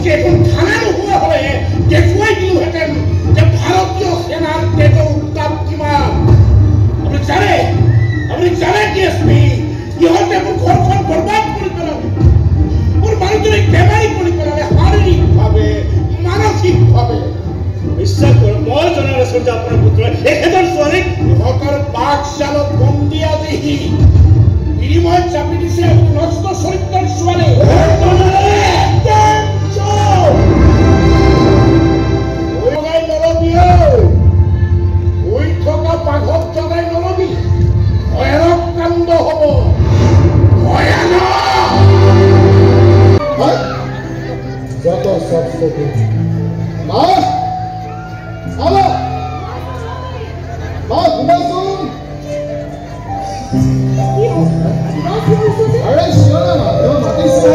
যে এখন থানা নোহোৱা হলে দেখুৱাই দিলোহেঁতেন যে ভাৰতীয় সেনাৰ তেজৰ উত্তাপ কিমান। আপুনি জানে ডিএছপি ইহঁতে মোৰ ঘৰখন বৰবাদ কৰি পেলালে, মোৰ মানুহজনীক বেমাৰী কৰি পেলালে, শাৰীৰিকভাৱে মানসিকভাৱে। বিশ্বাস কৰক মই জনাৰ আছো যে আপোনাৰ পুত্ৰই এখেতৰ ছোৱালীক ইহঁতৰ বাঘশালত বন্দী আজি বিনিময়ত চাপি দিছে নষ্ট চৰিত্ৰৰ ছোৱালী। থকা বাঘক জগাই নলবি, ভয়ানক কাণ্ড হব, ভয়ানক। যত সব চকু আরে শিওনা মাতিছে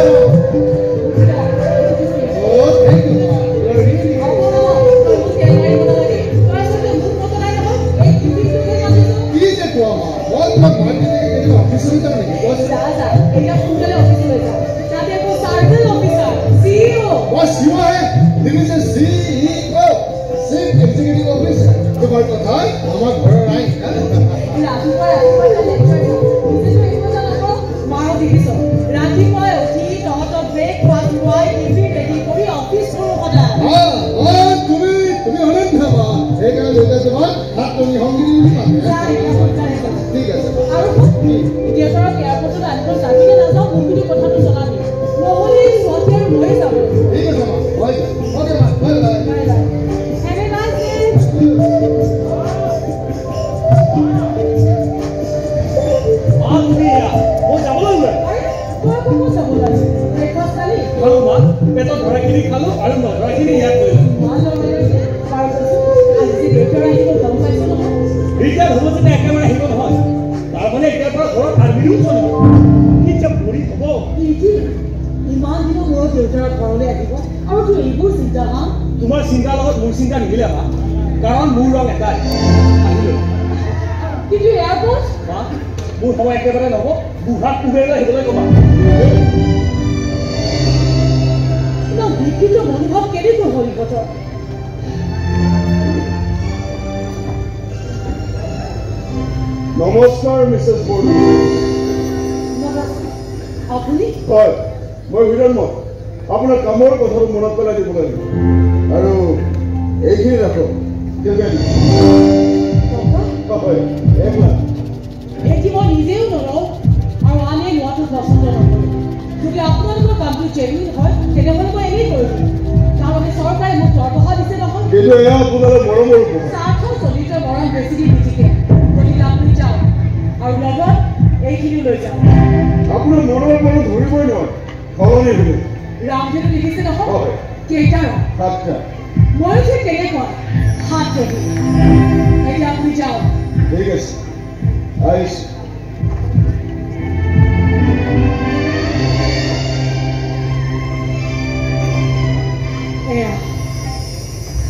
তোমাৰ চিন্তাৰ লগত মোৰ চিন্তা নিমিলে হা, কাৰণ মোৰ ৰং এটাই কিন্তু মোৰ সময় একেবাৰে নহব, বুঢ়াক কুবেৰলৈ আহিবলৈ কবা। বিকৃত মনোভাৱ কেনেকৈ হ'ল কথা? নমস্কাৰ মিছেছ বড়ো। আপুনি? হয়, মই হিৰণ্ময়। আপোনাৰ কামৰ কথাটো মনত পেলাই দিব লাগিব আৰু এইখিনি ৰাখক। এটি মই নিজেও নলওঁ আৰু আনে লোৱাটো পচন্দ নকৰোঁ। যদি আপোনালোকৰ কামটো জেনুইন হয় তেতিয়াহ'লে মই এনেই কৰিম, তাৰমানে চৰকাৰে মোক দৰমহা দিছে নহয়। স্বাৰ্থ চলিত মৰম বেছি দিন নিটিকে। গতিকে আপুনি যাওক আৰু লগত এইখিনি লৈ যাওক। আপোনাৰ মনৰ মৰম ধৰিবই নহয়, সলনি হলে ৰামধেনু লিখিছে নহয়, কেইটা ৰং? মই যে কেনেকুৱা 7 ৰবি। এতিয়া আপুনি যাওক। ঠিক আছে, আহিছোঁ। এয়া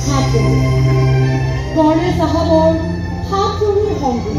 7 ৰবি, কৰ্ণেল চাহাবৰ 7 ৰবিৰ সংগী।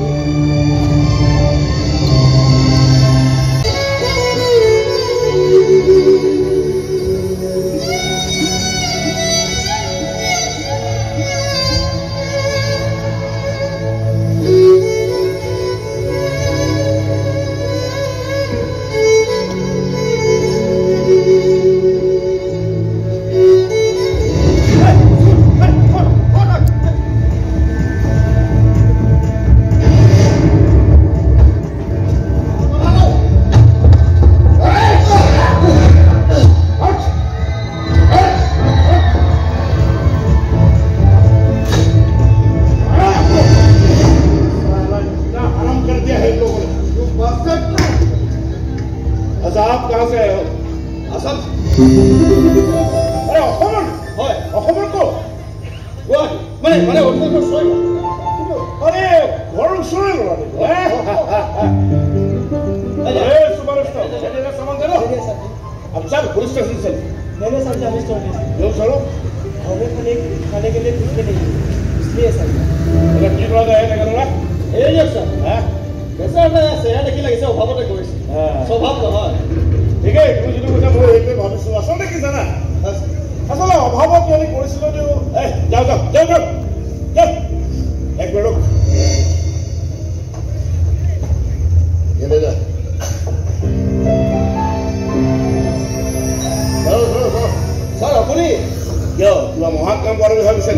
কিবা মহান কাম কৰাৰ বুলি ভাবিছে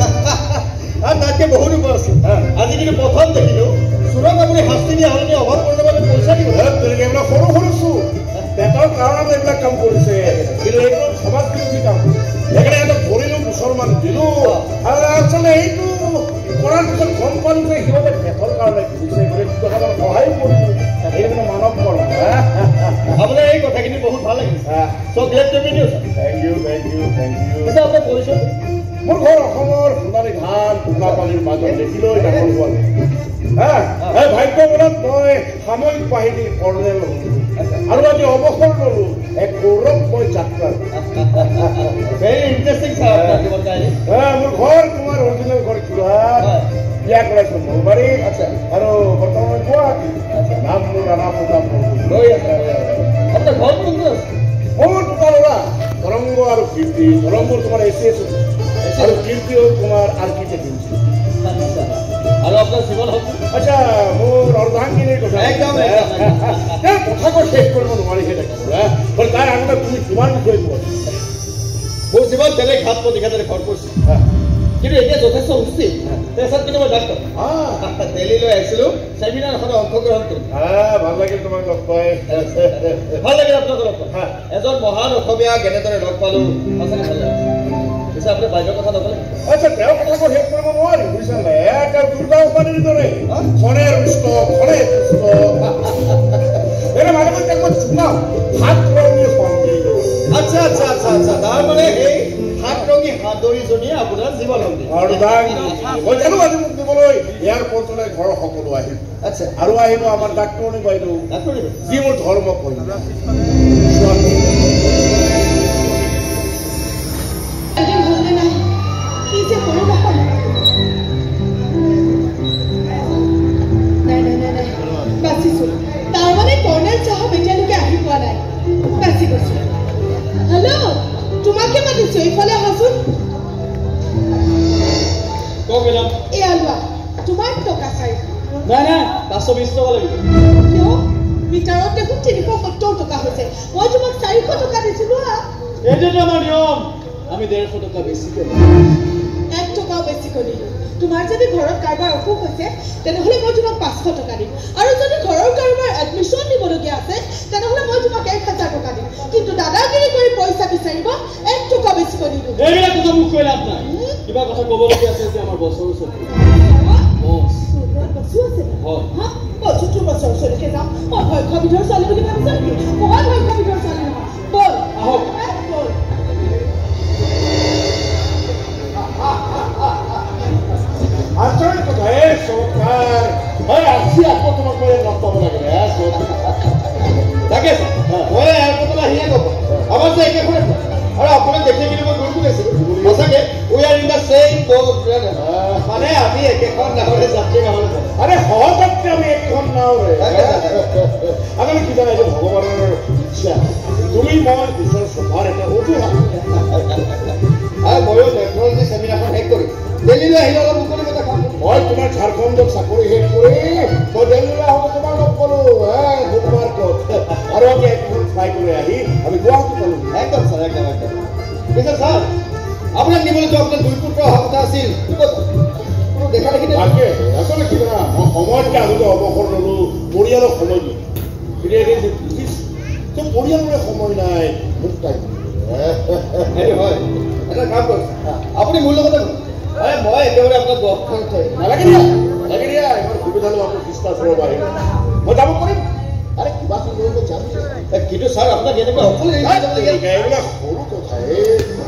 তাতকে বহুত ওপৰ আছে আজি কিন্তু প্ৰথম দেখিলো চোৰক আপুনি শাস্তি দিয়া হ'লে অভাৱ কৰিব পইচা দিব তেনেকে এইবিলাক সৰু সৰু চোৰ পেটৰ কাৰণত এইবিলাক কাম কৰিছে কিন্তু এইবোৰ সমাজ বিৰোধী কাম সেইকাৰণে সিহঁতক ধৰিলো মুছলমান দিলো আৰু আচলতে এইটো কৰাৰ পিছত গম পালো যে সিহঁতে পেটৰ কাৰণে কৰিছে সহায় কৰিলো এইটো মানৱ কৰ্ম আপোনাৰ এই কথাখিনি বহুত ভাল লাগিছে so' glad to meet you thank you thank you thank you আপোনাৰ পৰিচয় মোৰ ঘৰ অসমৰ সোণালী ধান বোকাপানীৰ মাজত দেখিলৈ ডাঙৰ হোৱা এই ভাগ্যবলত মই সামৰিক বাহিনীৰ কৰ্ণেল হলো আৰু আজি অৱসৰ ললো এক গৌৰৱময় যাত্ৰা ভেৰি ইণ্টাৰেষ্টিং ছাৰ মোৰ ঘৰ তোমাৰ অৰিজিনেল ঘৰ যোৰহাট বিয়া কৰাইছো নলবাৰী আৰু বৰ্তমান গুৱাহাটী নাম মোৰ ৰাণা প্ৰতাপ লৈ আছে আপোনাৰ ঘৰ কোনটো আছে মোৰ দুটা ল'ৰা তৰংগ আৰু কীৰ্তি তৰংগৰ তোমাৰ ACS আৰু কীৰ্তি হ'ল তোমাৰ আৰ্কিটেক্ট আৰু আপোনাৰ জীৱন হওক আচ্ছা মোৰ অৰ্ধাংগিনীৰ কথা একদম কথা কৈ শেষ কৰিব নোৱাৰি সেই দেখাব তাৰ আগতে তুমি কিমান বিষয়ে কোৱা মোৰ জীৱন বেলেগ ঘাত প্ৰতিঘাতেৰে ঘৰ কৰিছে কিন্তু এতিয়া যথেষ্ট সুস্থিৰ তাৰপিছত কিন্তু মই ডাক্তৰ দিল্লীলৈ আহিছিলোঁ ছেমিনাৰ এখনত অংশগ্ৰহণ কৰিম ভাল লাগিল তোমাক লগ পাই ভাল লাগিল আপোনাক লগ পাই এজন মহান অসমীয়া কেনেদৰে লগ পালোঁ সঁচাকৈ ভাল লাগিল পিছে আপুনি বাইদেউৰ কথা নক'লে আচ্ছা তেওঁৰ কথা কৈ শেষ কৰিব নোৱাৰি বুজিছা নাই তেওঁ দুৰ্গা উপাধিৰ দৰে খনে ৰুষ্ট খনে পুষ্ট এনে মাজে মাজে তেওঁক মই চুনাও হাত ৰঙী সংগী আচ্ছা আচ্ছা আচ্ছা আচ্ছা তাৰমানে সেই হাত ৰঙী হাতৰিজনীয়ে আপোনাৰ জীৱন সংগী মই জানো আজি মোক দিবলৈ ইয়াৰ পঞ্চলে ঘৰৰ সকলো আহিল আচ্ছা আৰু আহিব আমাৰ ডাক্তৰণী বাইদেউ যি মোৰ ধৰ্ম কৰিম তাৰমানে কৰ্ণেল চাহাব এতিয়ালৈকে আহি পোৱা নাই বাচি গৈছো হেল্ল' তোমাকে মাতিছো এইফালে আহাচোন এয়া লোৱা তোমাৰ টকা 4 নাই নাই 520 টকা লাগিব কিয় মিটাৰত দেখোন 370 টকা হৈছে মই তোমাক 400 টকা দিছিলো এইটোতো আমাৰ নিয়ম আমি 150 টকা বেছিকৈ 1 টকাও বেছিকৈ দিলো তোমাৰ যদি ঘৰত কাৰোবাৰ অসুখ হৈছে তেনেহ'লে মই তোমাক 500 টকা দিম আৰু যদি ঘৰৰ কাৰোবাৰ এডমিশ্যন দিবলগীয়া আছে তেনেহ'লে মই তোমাক 1000 টকা দিম কিন্তু দাদাগিৰি কৰি পইচা বিচাৰিব 1 টকা বেছিকৈ দিম এইবিলাক কথা মোক কৈ লাভ নাই কিবা কথা ক'বলগীয়া আছে যে আমাৰ বছৰ ওচৰত বছৰ ওচৰলৈকে যাম মই ভয়খোৱা ভিতৰৰ ছোৱালী বুলি ভাবিছা নেকি মই ভয়খোৱা ভিতৰৰ ছোৱালী নহয় বল আহক বল আচৰিত কথা চমৎকাৰ আজি আকৌ তোমাক মই লগ পাব লাগে তাকে মই এয়াৰপৰ্টত আহিয়ে গ'ম আমাৰ যে একেখনে আৰু আপোনাক দেখি কিনে মই গুৰুত্ব দিছিলোঁ সঁচাকে we are in the same boat মানে আমি একেখন নাৱৰে যাত্ৰী নহয় আৰে সহজতে আমি এখন নাওৰে আমি কি জানা এইটো ভগৱানৰ ইচ্ছা তুমি মই বিশ্বৰ সভাৰ এটা অজুহাত আৰু ময়ো টেকনলজি ছেমিনাৰখন শেষ কৰি দিল্লীলৈ আহিলে অলপ মুকলি কথা খাম মই তোমাৰ ঝাৰখণ্ডত চাকৰি শেষ কৰি মই দিল্লীলৈ আহোঁতে তোমাৰ লগ পালো বুধবাৰকত আৰু আমি এখন ফ্লাই কৰি আহি আমি গুৱাহাটী পালো একদম ছাৰ একদম একদম পিছে ছাৰ আপোনাক নিবলৈতো আপোনাৰ 2 পুত্ৰ অহা কথা আছিল দেখা দেখি তাকে আচলতে কি জানা মই সময়তকৈ আগতে অৱসৰ ল'লো পৰিয়ালক সময় দিলোঁ কিন্তু পৰিয়ালৰে সময় নাই মোক টাইম সেইটো হয় এটা কাম কৰক আপুনি মোৰ লগতে মই একেবাৰে আপোনাক গছখন থৈ নালাগে দিয়া ইমান সুবিধা লোৱা মোৰ বিশ্বাস কৰিব পাৰিম মই যাব পাৰিম আৰে কিবা কৰিব যাম কিন্তু ছাৰ আপোনাক এনেকুৱা অকলে এইবিলাক সৰু কথা এই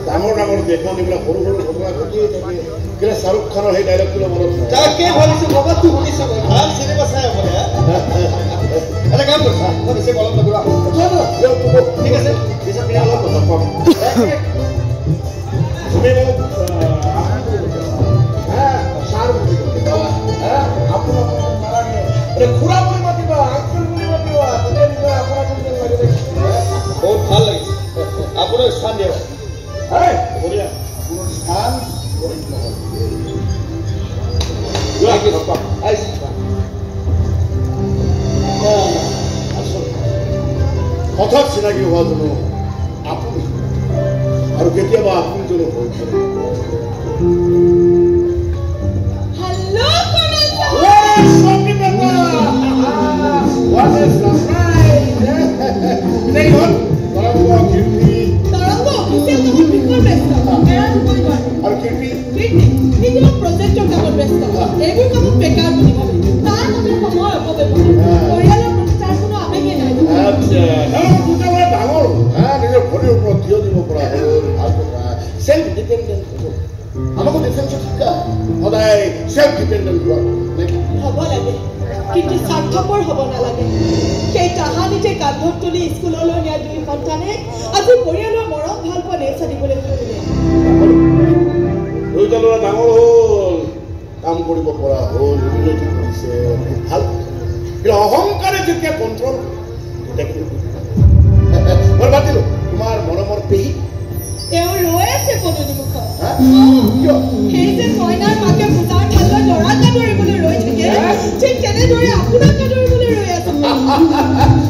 ডাঙৰ ডাঙৰ দেশত এইবিলাক সৰু সৰু ঘটনা ঘটিয়ে থাকে কিন্তু শ্বাহৰুখ খানৰ সেই ডাইলগটো মনত তাকে ভাবিছোঁ ক'ৰবাততো শুনিছোঁ ভাল চিনেমা চাই আপুনি এটা কাম কৰক মই বেছি বলম নকৰোঁ ঠিক আছে পিছত পিনে অলপ কথা কম তুমি মোক ছাৰ বুলি আপোনাক নালাগে খুৰা বুলি মাতিবা আংকুল বুলি মাতিবা তেতিয়া আপোনাক লাগে বহুত ভাল লাগিছে আপোনাৰ স্থান দিয়ক বঢ়িয়া কোনো স্থান হঠাৎ চিনাকি হোৱা জানো আপুনি আৰু কেতিয়াবা আপোনজনো হৈ পৰে প্ৰজেক্টৰ কামত ব্যস্ত এইবোৰ কামত বেকাৰ বুলি ভাবে তাৰ বাবে সময় অপব্যয় পৰিয়ালৰ প্ৰতি তাৰ কোনো আৱেগেই নাই ডাঙৰ নিজৰ ভৰিৰ ওপৰত থিয় দিব পৰা হ'ল ভাল কথা চেল্ফ ডিপেণ্ডেণ্ট আমাকো ডিফেন্সত শিকা সদায় চেল্ফ ডিপেণ্ডেণ্ট হোৱা হ'ব লাগে কিন্তু স্বাৰ্থপৰ হ'ব নালাগে সেই তাহানিতে কান্ধত তুলি স্কুললৈ নিয়া দুই সন্তানে আজি পৰিয়ালৰ মৰম ভাল পোৱা নেচ আনিবলৈ দুইটা ল'ৰা ডাঙৰ হ'ল কাম কৰিব পৰা হ'ল উন্নতি কৰিছে ভাল কিন্তু অহংকাৰে যেতিয়া কণ্ট্ৰল মই পাতিলো তোমাৰ মৰমৰ পেহী তেওঁ ৰৈ আছে পদূলিমুখত সেই যে কইনাৰ মাকে পূজাৰ ঠাইলৈ দৰাক আদৰিবলৈ ৰৈ থাকে ঠিক তেনেদৰে আপোনাক আদৰিবলৈ ৰৈ আছে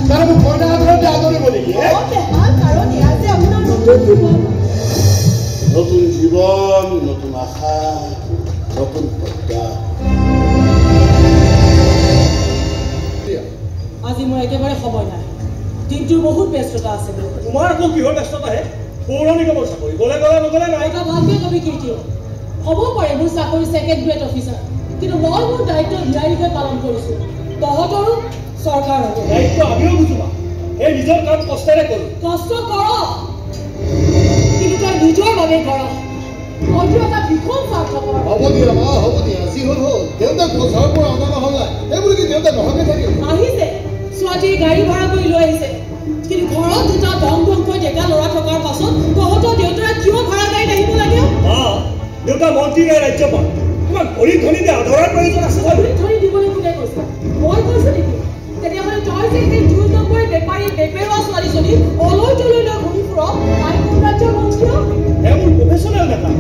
তাৰ মোক কইনা আদৰতে আদৰিব নেকি কাৰণ এয়া যে আপোনাৰ নতুন জীৱন নতুন জীৱন নতুন আশা নতুন প্ৰজ্ঞা আজি মোৰ একেবাৰে সময় নাই দিনটোৰ বহুত ব্যস্ততা আছে তোমাৰ আকৌ কিহৰ ব্যস্ততা হে পৌৰ নিগমৰ চাকৰি গ'লে নগ'লে নাই এটা ভালকৈ কবি কীৰ্তি হ'ব পাৰে মোৰ চাকৰি ছেকেণ্ড গ্ৰেড অফিচাৰ কিন্তু মই মোৰ দায়িত্ব নিয়াৰিকৈ পালন কৰিছোঁ তহঁতৰো চৰকাৰৰ দায়িত্ব আমিও বুজোৱা এই নিজৰ কাম কষ্টেৰে কৰোঁ কষ্ট কৰক কিন্তু তই নিজৰ বাবে কৰক মইতো এটা ভীষণ স্বাৰ্থপৰ হ'ব দিয়া যি হ'ল দেউতাক ঘৰৰ পৰা অনা নহ'ল নাই এইবোৰ কি দেউতাক নহকে থাকিল আহিছে ছোৱালীয়ে গাড়ী ভাড়া কৰি লৈ আহিছে কিন্তু ঘৰত দুটা দংকৈ ডেকা ল'ৰা থকাৰ পাছত তহঁতৰ দেউতাই কিয় ভাড়া গাড়ীত আহিব লাগে দেউতা মন্ত্ৰী নাই ৰাজ্যপাল তোমাক ভৰি ধৰি দিয়ে আদৰাৰ প্ৰয়োজন আছে ভৰি ধৰি দিবলৈ কোনে কৈছে মই কৈছো নেকি তেতিয়াহ'লে তই যে সেই 2 নম্বৰ বেপাৰী বেপেৰুৱা ছোৱালীজনী অলৈ তলৈ লৈ ঘূৰি ফুৰ তাই কোন ৰাজ্যৰ মন্ত্ৰী মোৰ প্ৰফেচনেল মেটাৰ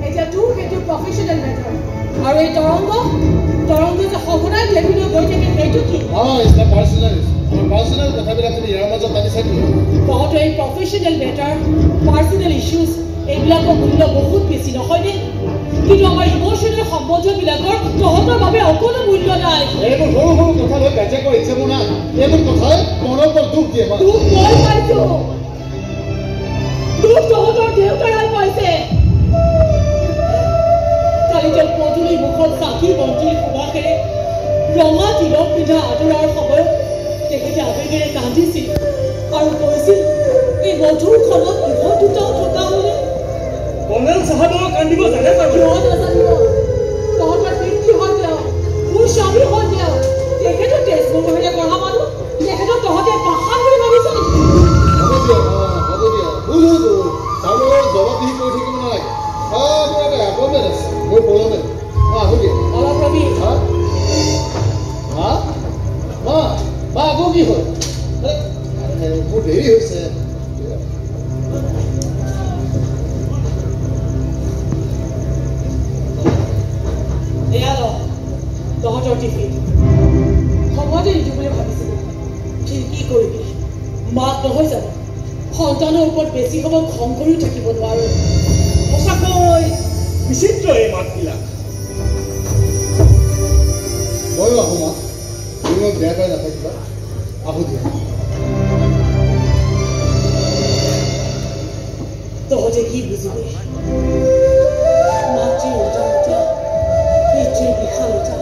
এতিয়া তোৰ সেইটো প্ৰফেচনেল মেটাৰ আৰু এই তৰংগ যে সঘনাই লেভিলৈ গৈ থাকে সেইটো কি পাৰ্চনেল কথাবিলাক তুমি ইয়াৰ মাজত পাতি চাকি তহঁতৰ এই প্ৰফেচনেল মেটাৰ পাৰ্চনেল ইছ্যুজ এইবিলাকৰ মূল্য বহুত বেছি নহয়নে কিন্তু আমাৰ ইমোচনেল সম্বন্ধবিলাকৰ তহঁতৰ বাবে অকণো মূল্য নাই এইবোৰ সৰু সৰু কথা লৈ কাজিয়া কৰি ইচ্ছা মোৰ নাই এইবোৰ কথাই মনৰ পৰা দুখ দিয়ে দুখ মই পাইছো দুখ তহঁতৰ দেউতাই পাইছে কালি তেওঁ পদূলিৰ মুখত চাকি বন্তি সুবাসেৰে ৰঙা তিলক পিন্ধা আদৰাৰ সময়ত তেখেতে আবেগেৰে কান্দিছিল আৰু কৈছিল এই মধুৰখনত ইহঁত দুটাও থকা হ'লে কৰ্ণেল চাহাবক কান্দিব জানে কিয় নাজানিব তহঁতৰ পিতৃ হ'ল তেওঁ মোৰ স্বামী হ'ল তেওঁ তেখেতো তেজপুৰহে পঢ়া মানুহ তেখেতক তহঁতে ভাষা বুলি ভাবিছ নেকি জবাবদিহি কৰি থাকিব নালাগে মোৰ পলমে আহো দিয়া অলপ ৰবি আকৌ কি হ'ল মোৰ দেৰি হৈছে এয়া ল তহঁতৰ টিফিন সময়তে নিদিওঁ বুলি ভাবিছিলো কিন্তু কি কৰিবি মাক নহয় জানো সন্তানৰ ওপৰত বেছি সময় খং কৰিও থাকিব নোৱাৰো সঁচাকৈ বিচিত্ৰ এই মাতবিলাক ময়ো আহো মা তুমি মোক বেয়া পাই নাথাকিবা আহো দিয়া তহঁতে কি বুজিবি মাতৃৰ উদাৰতা পিতৃৰ বিশালতা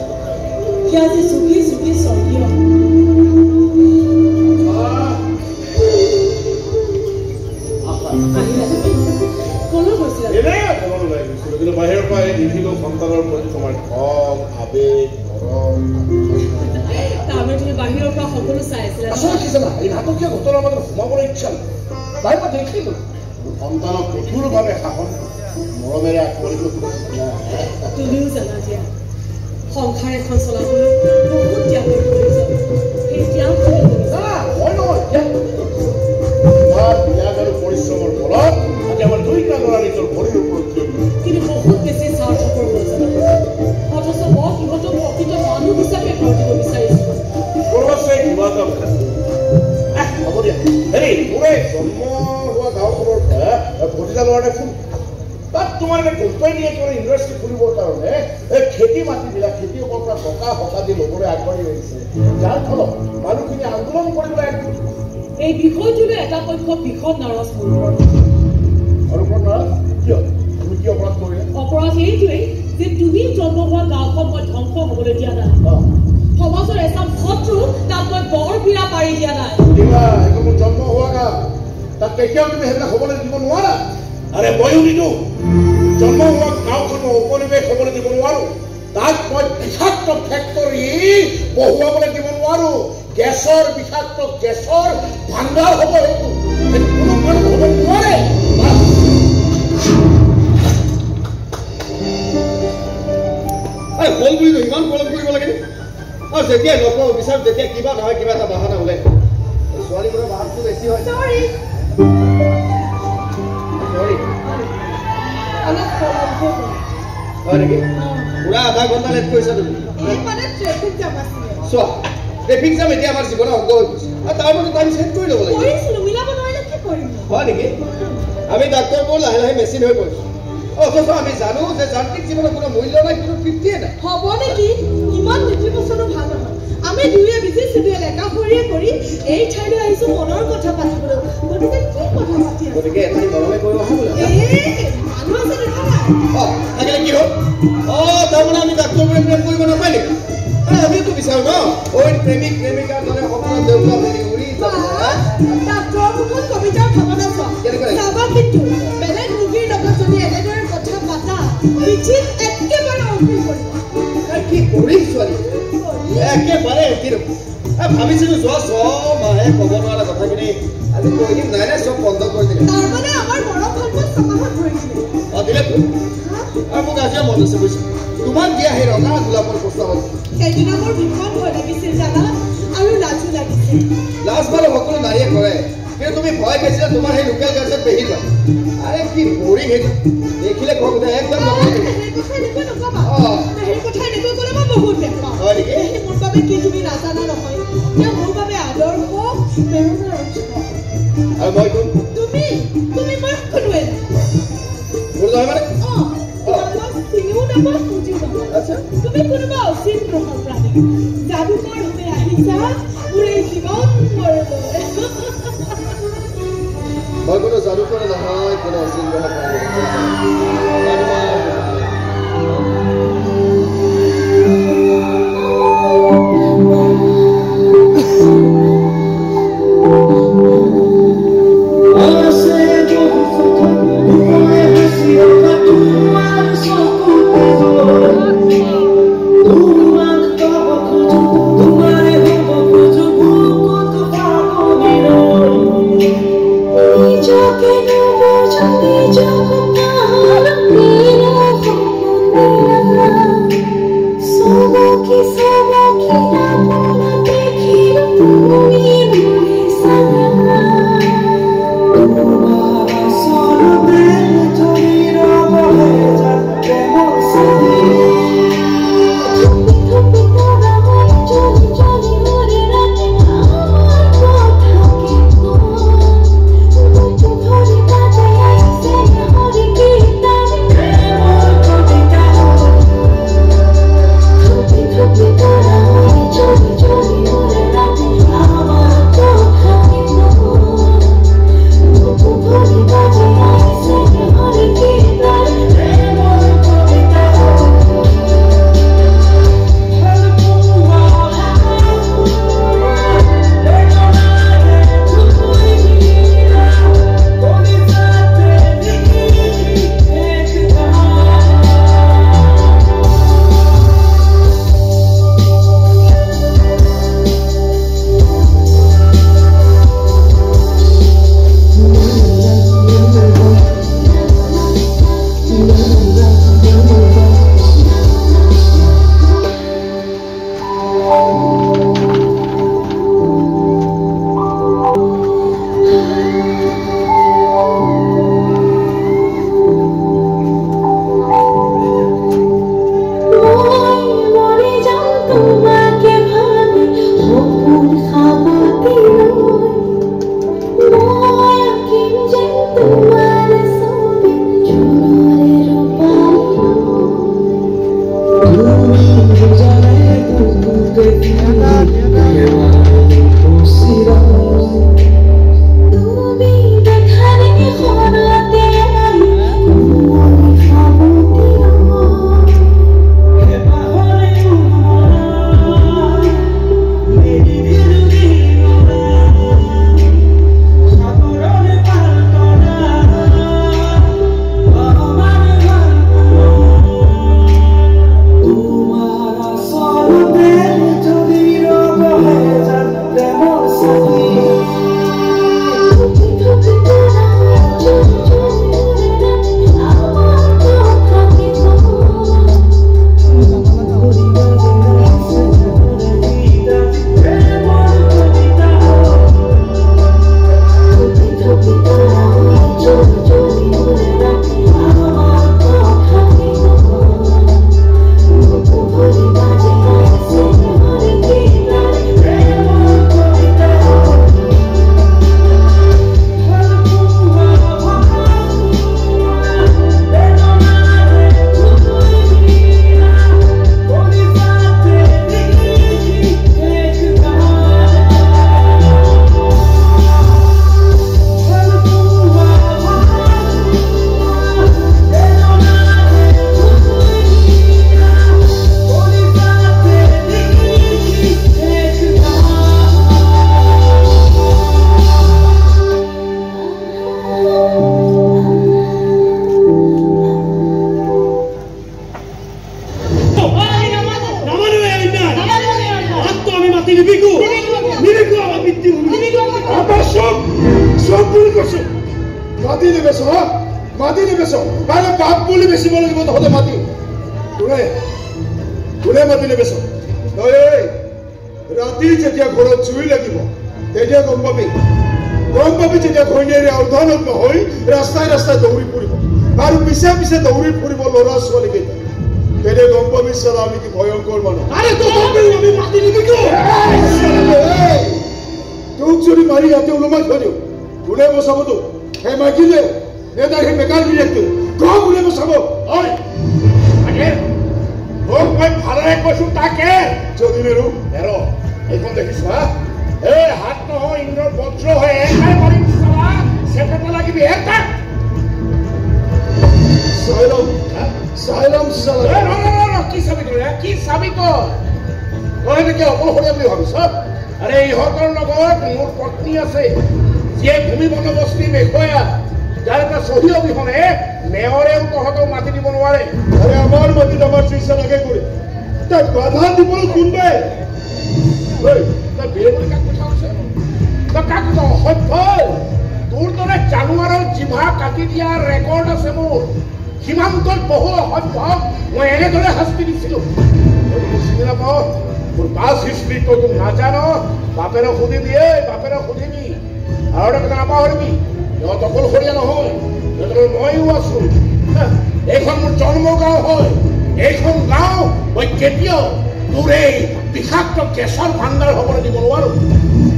সেয়া যে চুকি চুকি স্বৰ্গীয় কিন্তু বাহিৰৰ পৰা দেখিলো সন্তানৰ প্ৰতি তোমাৰ খং আবেগ মৰম তুমি বাহিৰৰ পৰা সকলো চাই আছিলা আচলতে কি জানা এই নাটকীয় ঘটনাৰ মাজত সোমাবলৈ ইচ্ছা নাই বাহিৰ পৰা দেখিলো সন্তানক কঠোৰভাৱে শাসন মৰমেৰে আকোৱালিব তুমিও জানা দিয়া সংসাৰ এখন চলাবলৈ বহুত ত্যাগৰ প্ৰয়োজন সেই ত্যাগ ত্যাগ আৰু পৰিশ্ৰমৰ ফলত আজি আমাৰ দুইটা ল'ৰা নিজৰ ভৰিৰ ওপৰত কিন্তু বহুত বেছি স্বাৰ্থপৰ প্ৰয়োজন অথচ মই সিহঁতক প্ৰকৃত মানুহ হিচাপে গঢ় দিব বিচাৰিছো কিবা এটা হ'ব দিয়া হেৰি মোৰ এই জন্ম হোৱা গাঁওখনৰ ভতিজা ল'ৰা আমাৰ কোম্পানীয়ে কোনো ইণ্ডাষ্ট্ৰী খুলিবৰ কাৰণে এই খেতি মাটিবিলাক খেতিয়কৰ পৰা টকা সকা দি ল'বলৈ আগবাঢ়ি আহিছে, যাৰ ফলত মানুহখিনি আন্দোলন কৰিবলৈ আগবাঢ়ি এই বিষয়টোলৈ এটা পক্ষ ভীষণ নাৰাজ মোৰ ওপৰত। আৰু নাৰাজ কিয়? তুমি কি অপৰাধ কৰিলা? অপৰাধ এইটোৱেই যে তুমি জন্ম হোৱা গাঁওখন মই ধ্বংস হ'বলৈ দিয়া নাই। সমাজৰ এচাম শত্ৰু তাত মই বৰ পীড়া পাৰি দিয়া নাই। এইটো মোৰ জন্ম হোৱা গাঁও, তাত কেতিয়াও তুমি সেইবিলাক হ'বলৈ দিব নোৱাৰা। আৰে ময়ো নিদিওঁ, জন্ম হোৱা গাঁওখনৰ উপনিৱেশ হ'বলৈ দিব নোৱাৰো। তাত মই বিষাক্ত ফেক্টৰী বহুৱাবলৈ দিব নোৱাৰো। গেছৰ বিষাক্ত গেছৰ ভাণ্ডাৰ হ'ব সেইটো, কোনো মানুহ হ'ব নোৱাৰে। ফল বুলি ইমান পলম কৰিব লাগে আৰু যেতিয়া নকওঁ বিচাৰ যেতিয়া কিবা নহয় কিবা এটা বাহানা ওলাই ছোৱালীবোৰৰ বাহানটো বেছি হয়। হয় নেকি? পুৰা আধা ঘণ্টা লেট কৰিছা তুমি। চোৱা ট্ৰেফিক জাম এতিয়া আমাৰ জীৱনৰ অংগ হৈ গৈছে আৰু তাৰ মাজত টাইম ছেট কৰি ল'ব লাগে। হয় নেকি? আমি ডাক্তৰবোৰ লাহে লাহে মেচিন হৈ পৰিছোঁ, অথচ আমি জানো যে যান্ত্ৰিক জীৱনৰ কোনো মূল্য নাই, কোনো তৃপ্তিয়ে নাই। হ'ব নেকি? ইমান নেতিবাচনো ভাল নহয়। আমি দুয়ে বিজিছিলো একাষৰীয়ে কৰি এই ঠাইলৈ আহিছো মনৰ কথা পাতিবলৈ। গতিকে কি কথা পাতি আছো? গতিকে এঠাই মৰমে কৰিব আহা বোলে। মানুহ আছে দেখা নাই? থাকিলে কি হ'ল? তাৰমানে আমি ডাক্তৰবোৰে প্ৰেম কৰিব নাপায় নেকি? আমিতো বিচাৰো ন ঐ প্ৰেমিক প্ৰেমিকাৰ দৰে সকলো দেউতা মেলি উৰি ডাক্তৰৰ মুখত কবিতাৰ ভাৱনা চোৱা চাবা, কিন্তু বেলেগ ৰোগীৰ লগত যদি এনেদৰে কথা পাতা পিঠিত একেবাৰে অৰ্পণ কৰিব। কি কৰিম ছোৱালী? একেবাৰে ভাবিছিলো যোৱা 6 মাহে ক'ব নোৱাৰা কথাখিনি আজি কৈ দিম নাই নাই চব বন্ধ কৰি দিলে। তাৰমানে আমাৰ মৰম ভালপোৱা 6 মাহত ধৰিছিলে। দিলেতো আৰু মোক আজিও মন আছে বুজিছে তোমাক দিয়া সেই ৰঙা গোলাপৰ প্ৰস্তাৱ আছে। সেইদিনা মোৰ ভীষণ ভয় লাগিছিল জানা, আৰু লাজো লাগিছিল। লাজ বাৰু সকলো নাৰীয়ে কৰে, কিন্তু তুমি ভয় খাইছিলা তোমাৰ সেই লোকেল গাছত পেহি লোৱা। আৰে কি বৰিং সেইটো দেখিলে খং উঠে একদম। হয় নেকি? মোৰ বাবে কি তুমি নাজানা নহয়? মোৰ বাবে আদৰ্শ আৰু মই কোন? তুমি মই কোনোৱে নাই। মোৰ নহয় মানে চিনিও নাপাওঁ বুজিও নাপাওঁ। তুমি কোনোবা অচিন গ্ৰহৰ প্ৰাণী, যাদুকৰ ৰূপে আহিছা মোৰ এই জীৱন মৰলৈ। মই কোনো যাদুকৰ নহয়, কোনো অচিন গ্ৰহৰ প্ৰাণী। Yo que no voy a নিবেছ মাটি নিবেছ মানে বাপ বুলি বেচিব লাগিব তহঁতে মাটি কোনে মাটি নিবেছ ৰাতি যেতিয়া ঘৰত জুই লাগিব তেতিয়া গম পাবি যেতিয়া ঘৈণীয়েৰে অৰ্ধনত নহৈ ৰাস্তাই ৰাস্তাই দৌৰি ফুৰিব আৰু পিছে পিছে দৌৰি ফুৰিব ল'ৰা ছোৱালীকেইটা তেতিয়া গম পাবি চালা আমি কি ভয়ংকৰ মানুহ তোক যদি মাৰি ইয়াতে ওলমাই থৈ দিওঁ কোনে বচাব তোক সেই মাইকিলে নেতাৰ সেই বেকাৰ বিৰেকটো কোনে বচাব মই ভাড়াৰে কৈছো তাকে যদি নেৰো এইখন দেখিছো হা এই হাত নহয় ইন্দ্ৰৰ বজ্ৰ হয় একাই মাৰিম চালা চেপেটা লাগিবি এটা চাইলম চালা কি চাবি তই কি অকলশৰীয়া বুলি ভাবিছ আৰে ইহঁতৰ লগত মোৰ পত্নী আছে যিয়ে ভূমি বন্দোবস্তি বিষয়া যাৰ এটা চহী অবিহনে মেয়ৰেও তহঁতক মাটি দিব নোৱাৰে আৰে আমাৰ মাটিত আমাৰ চিকিৎসা লাগে কৰি তাক বাধা দিবলৈ কোনবাই তোৰ দৰে জানুৱাৰৰ জিভা কাটি দিয়া ৰেকৰ্ড আছে মোৰ সীমান্তত বহু অসভ্যক মই এনেদৰে শাস্তি দিছিলো চিনি নাপাওঁ মোৰ পাছ হিষ্ট্ৰী তই তোক নাজান বাপেৰক সুধিবি বাপেৰক সুধিবি আৰু এটা কথা নাপাহৰিবি সিহঁত অকলশৰীয়া নহয় সিহঁতৰ ময়ো আছো এইখন মোৰ জন্মগাঁও হয় এইখন গাঁও মই কেতিয়াও তোৰ এই বিষাক্ত গেছৰ ভাণ্ডাৰ হ'বলৈ দিব নোৱাৰো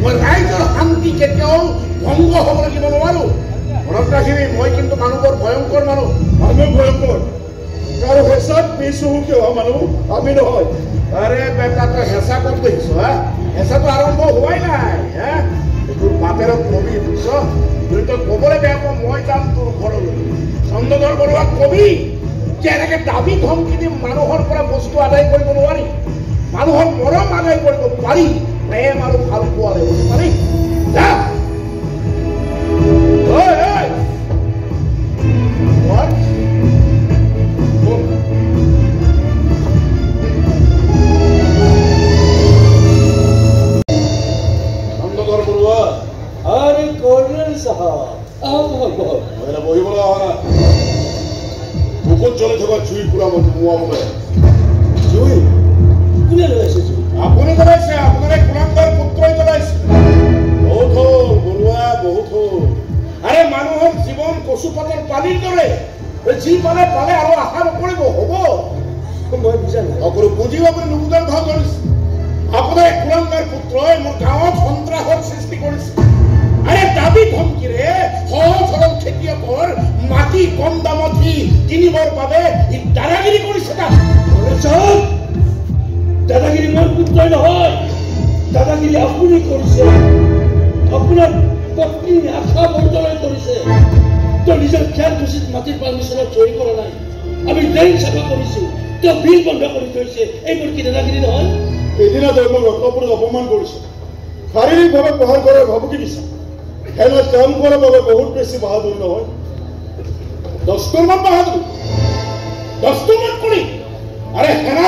মই ৰাইজৰ শান্তি কেতিয়াও ভংগ হ'বলৈ দিব নোৱাৰো মনত ৰাখিবি মই কিন্তু মানুহবোৰ ভয়ংকৰ মানুহ আমি ভয়ংকৰ আৰু হেঁচাত পিছহুকি হোৱা মানুহ আমি নহয় আৰে বেটা তই হেঁচা ক'ত দেখিছ হা হেঁচাটো আৰম্ভ হোৱাই নাই হা তোৰ বাপেৰক কবি বুজিছ যদি তই ক'বলৈ বেয়া পাওঁ মই যাম তোৰ ঘৰলৈ চন্দ্ৰধৰ বৰুৱাক কবি যে এনেকে দাবী ধমকি দি মানুহৰ পৰা বস্তু আদায় কৰিব নোৱাৰি মানুহৰ মৰম আদায় কৰিব পাৰি প্ৰেম আৰু ভাল পোৱা লাগিব পাৰি যা চন্দ্ৰধৰ বৰুৱা আৰে কৰ্ণেল চাহাব বহিবলৈ অহা নাই বুকুত জ্বলি থকা জুই পুৰা মোৱাবলৈ জুই কোনে জ্বলাইছে জুই আপুনি জ্বলাইছে আপোনাৰ এই কুলাংগাৰ পুত্ৰই জ্বলাইছে বহুত হ'ল বৰুৱা বহুত হ'ল আৰে মানুহৰ জীৱন কচুপাতৰ পানীৰ দৰে যি পালে পালে আৰু আশা নকৰিব হ'ব মই বুজা নাই অকলো বুজিব আপুনি নুবুজাৰ ভাও ধৰিছে আপোনাৰ এই কুলাংগাৰ পুত্ৰই মোৰ গাঁৱত সন্ত্ৰাসৰ সৃষ্টি কৰিছে আৰে দাবি ধমকিৰে সহজ সৰল খেতিয়কৰ মাটি কম দামত কিনিবৰ বাবে দাদাগিৰি কৰিছে দাদাগিৰি মোৰ পুত্ৰই নহয় দাদাগিৰি আপুনি কৰিছে আপোনাৰ পত্নী আশা বৰ্তলৈ কৰিছে তো নিজৰ খেয়াল খুচিত মাটিৰ পাৰ্মিশ্যনত চহী কৰা নাই আমি ড্ৰেইন চাফা কৰিছো তেওঁ বিল বন্ধ কৰি থৈছে এইবোৰ কি দাদাগিৰি নহয় এদিনা তই মোক ৰত্নপুৰত অপমান কৰিছে শাৰীৰিকভাৱে প্ৰহাৰ কৰাৰ ভাবুকি দিছে এনে কাম কৰাৰ বাবে বহুত বেছি বাহাদুৰ নহয় 10 মান বাহাদুৰ 10 কৰি আৰে সেনা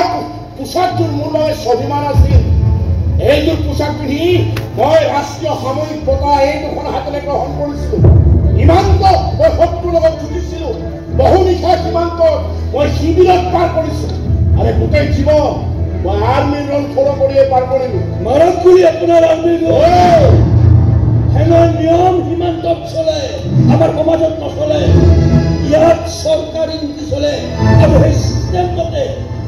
পোচাকযোৰ মোৰ বাবে স্বাভিমান আছিল এইযোৰ পোচাক পিন্ধি মই ৰাষ্ট্ৰীয় সামৰিক বঁটা এই দুখন হাতেৰে গ্ৰহণ কৰিছিলো সীমান্ত মই শত্ৰুৰ লগত যুঁজিছিলো বহু নিশা সীমান্তত মই শিবিৰত পাৰ কৰিছো আৰে গোটেই জীৱন মই আৰ্মিৰ ৰং থৰ কৰিয়ে পাৰ কৰিলো মাৰক কৰি আপোনাৰ আৰ্মিৰ হেনৰ নিয়ম সীমান্তত চলে আমাৰ সমাজত নচলে ইয়াত চৰকাৰী নীতি চলে আৰু সেই চিষ্টেমতে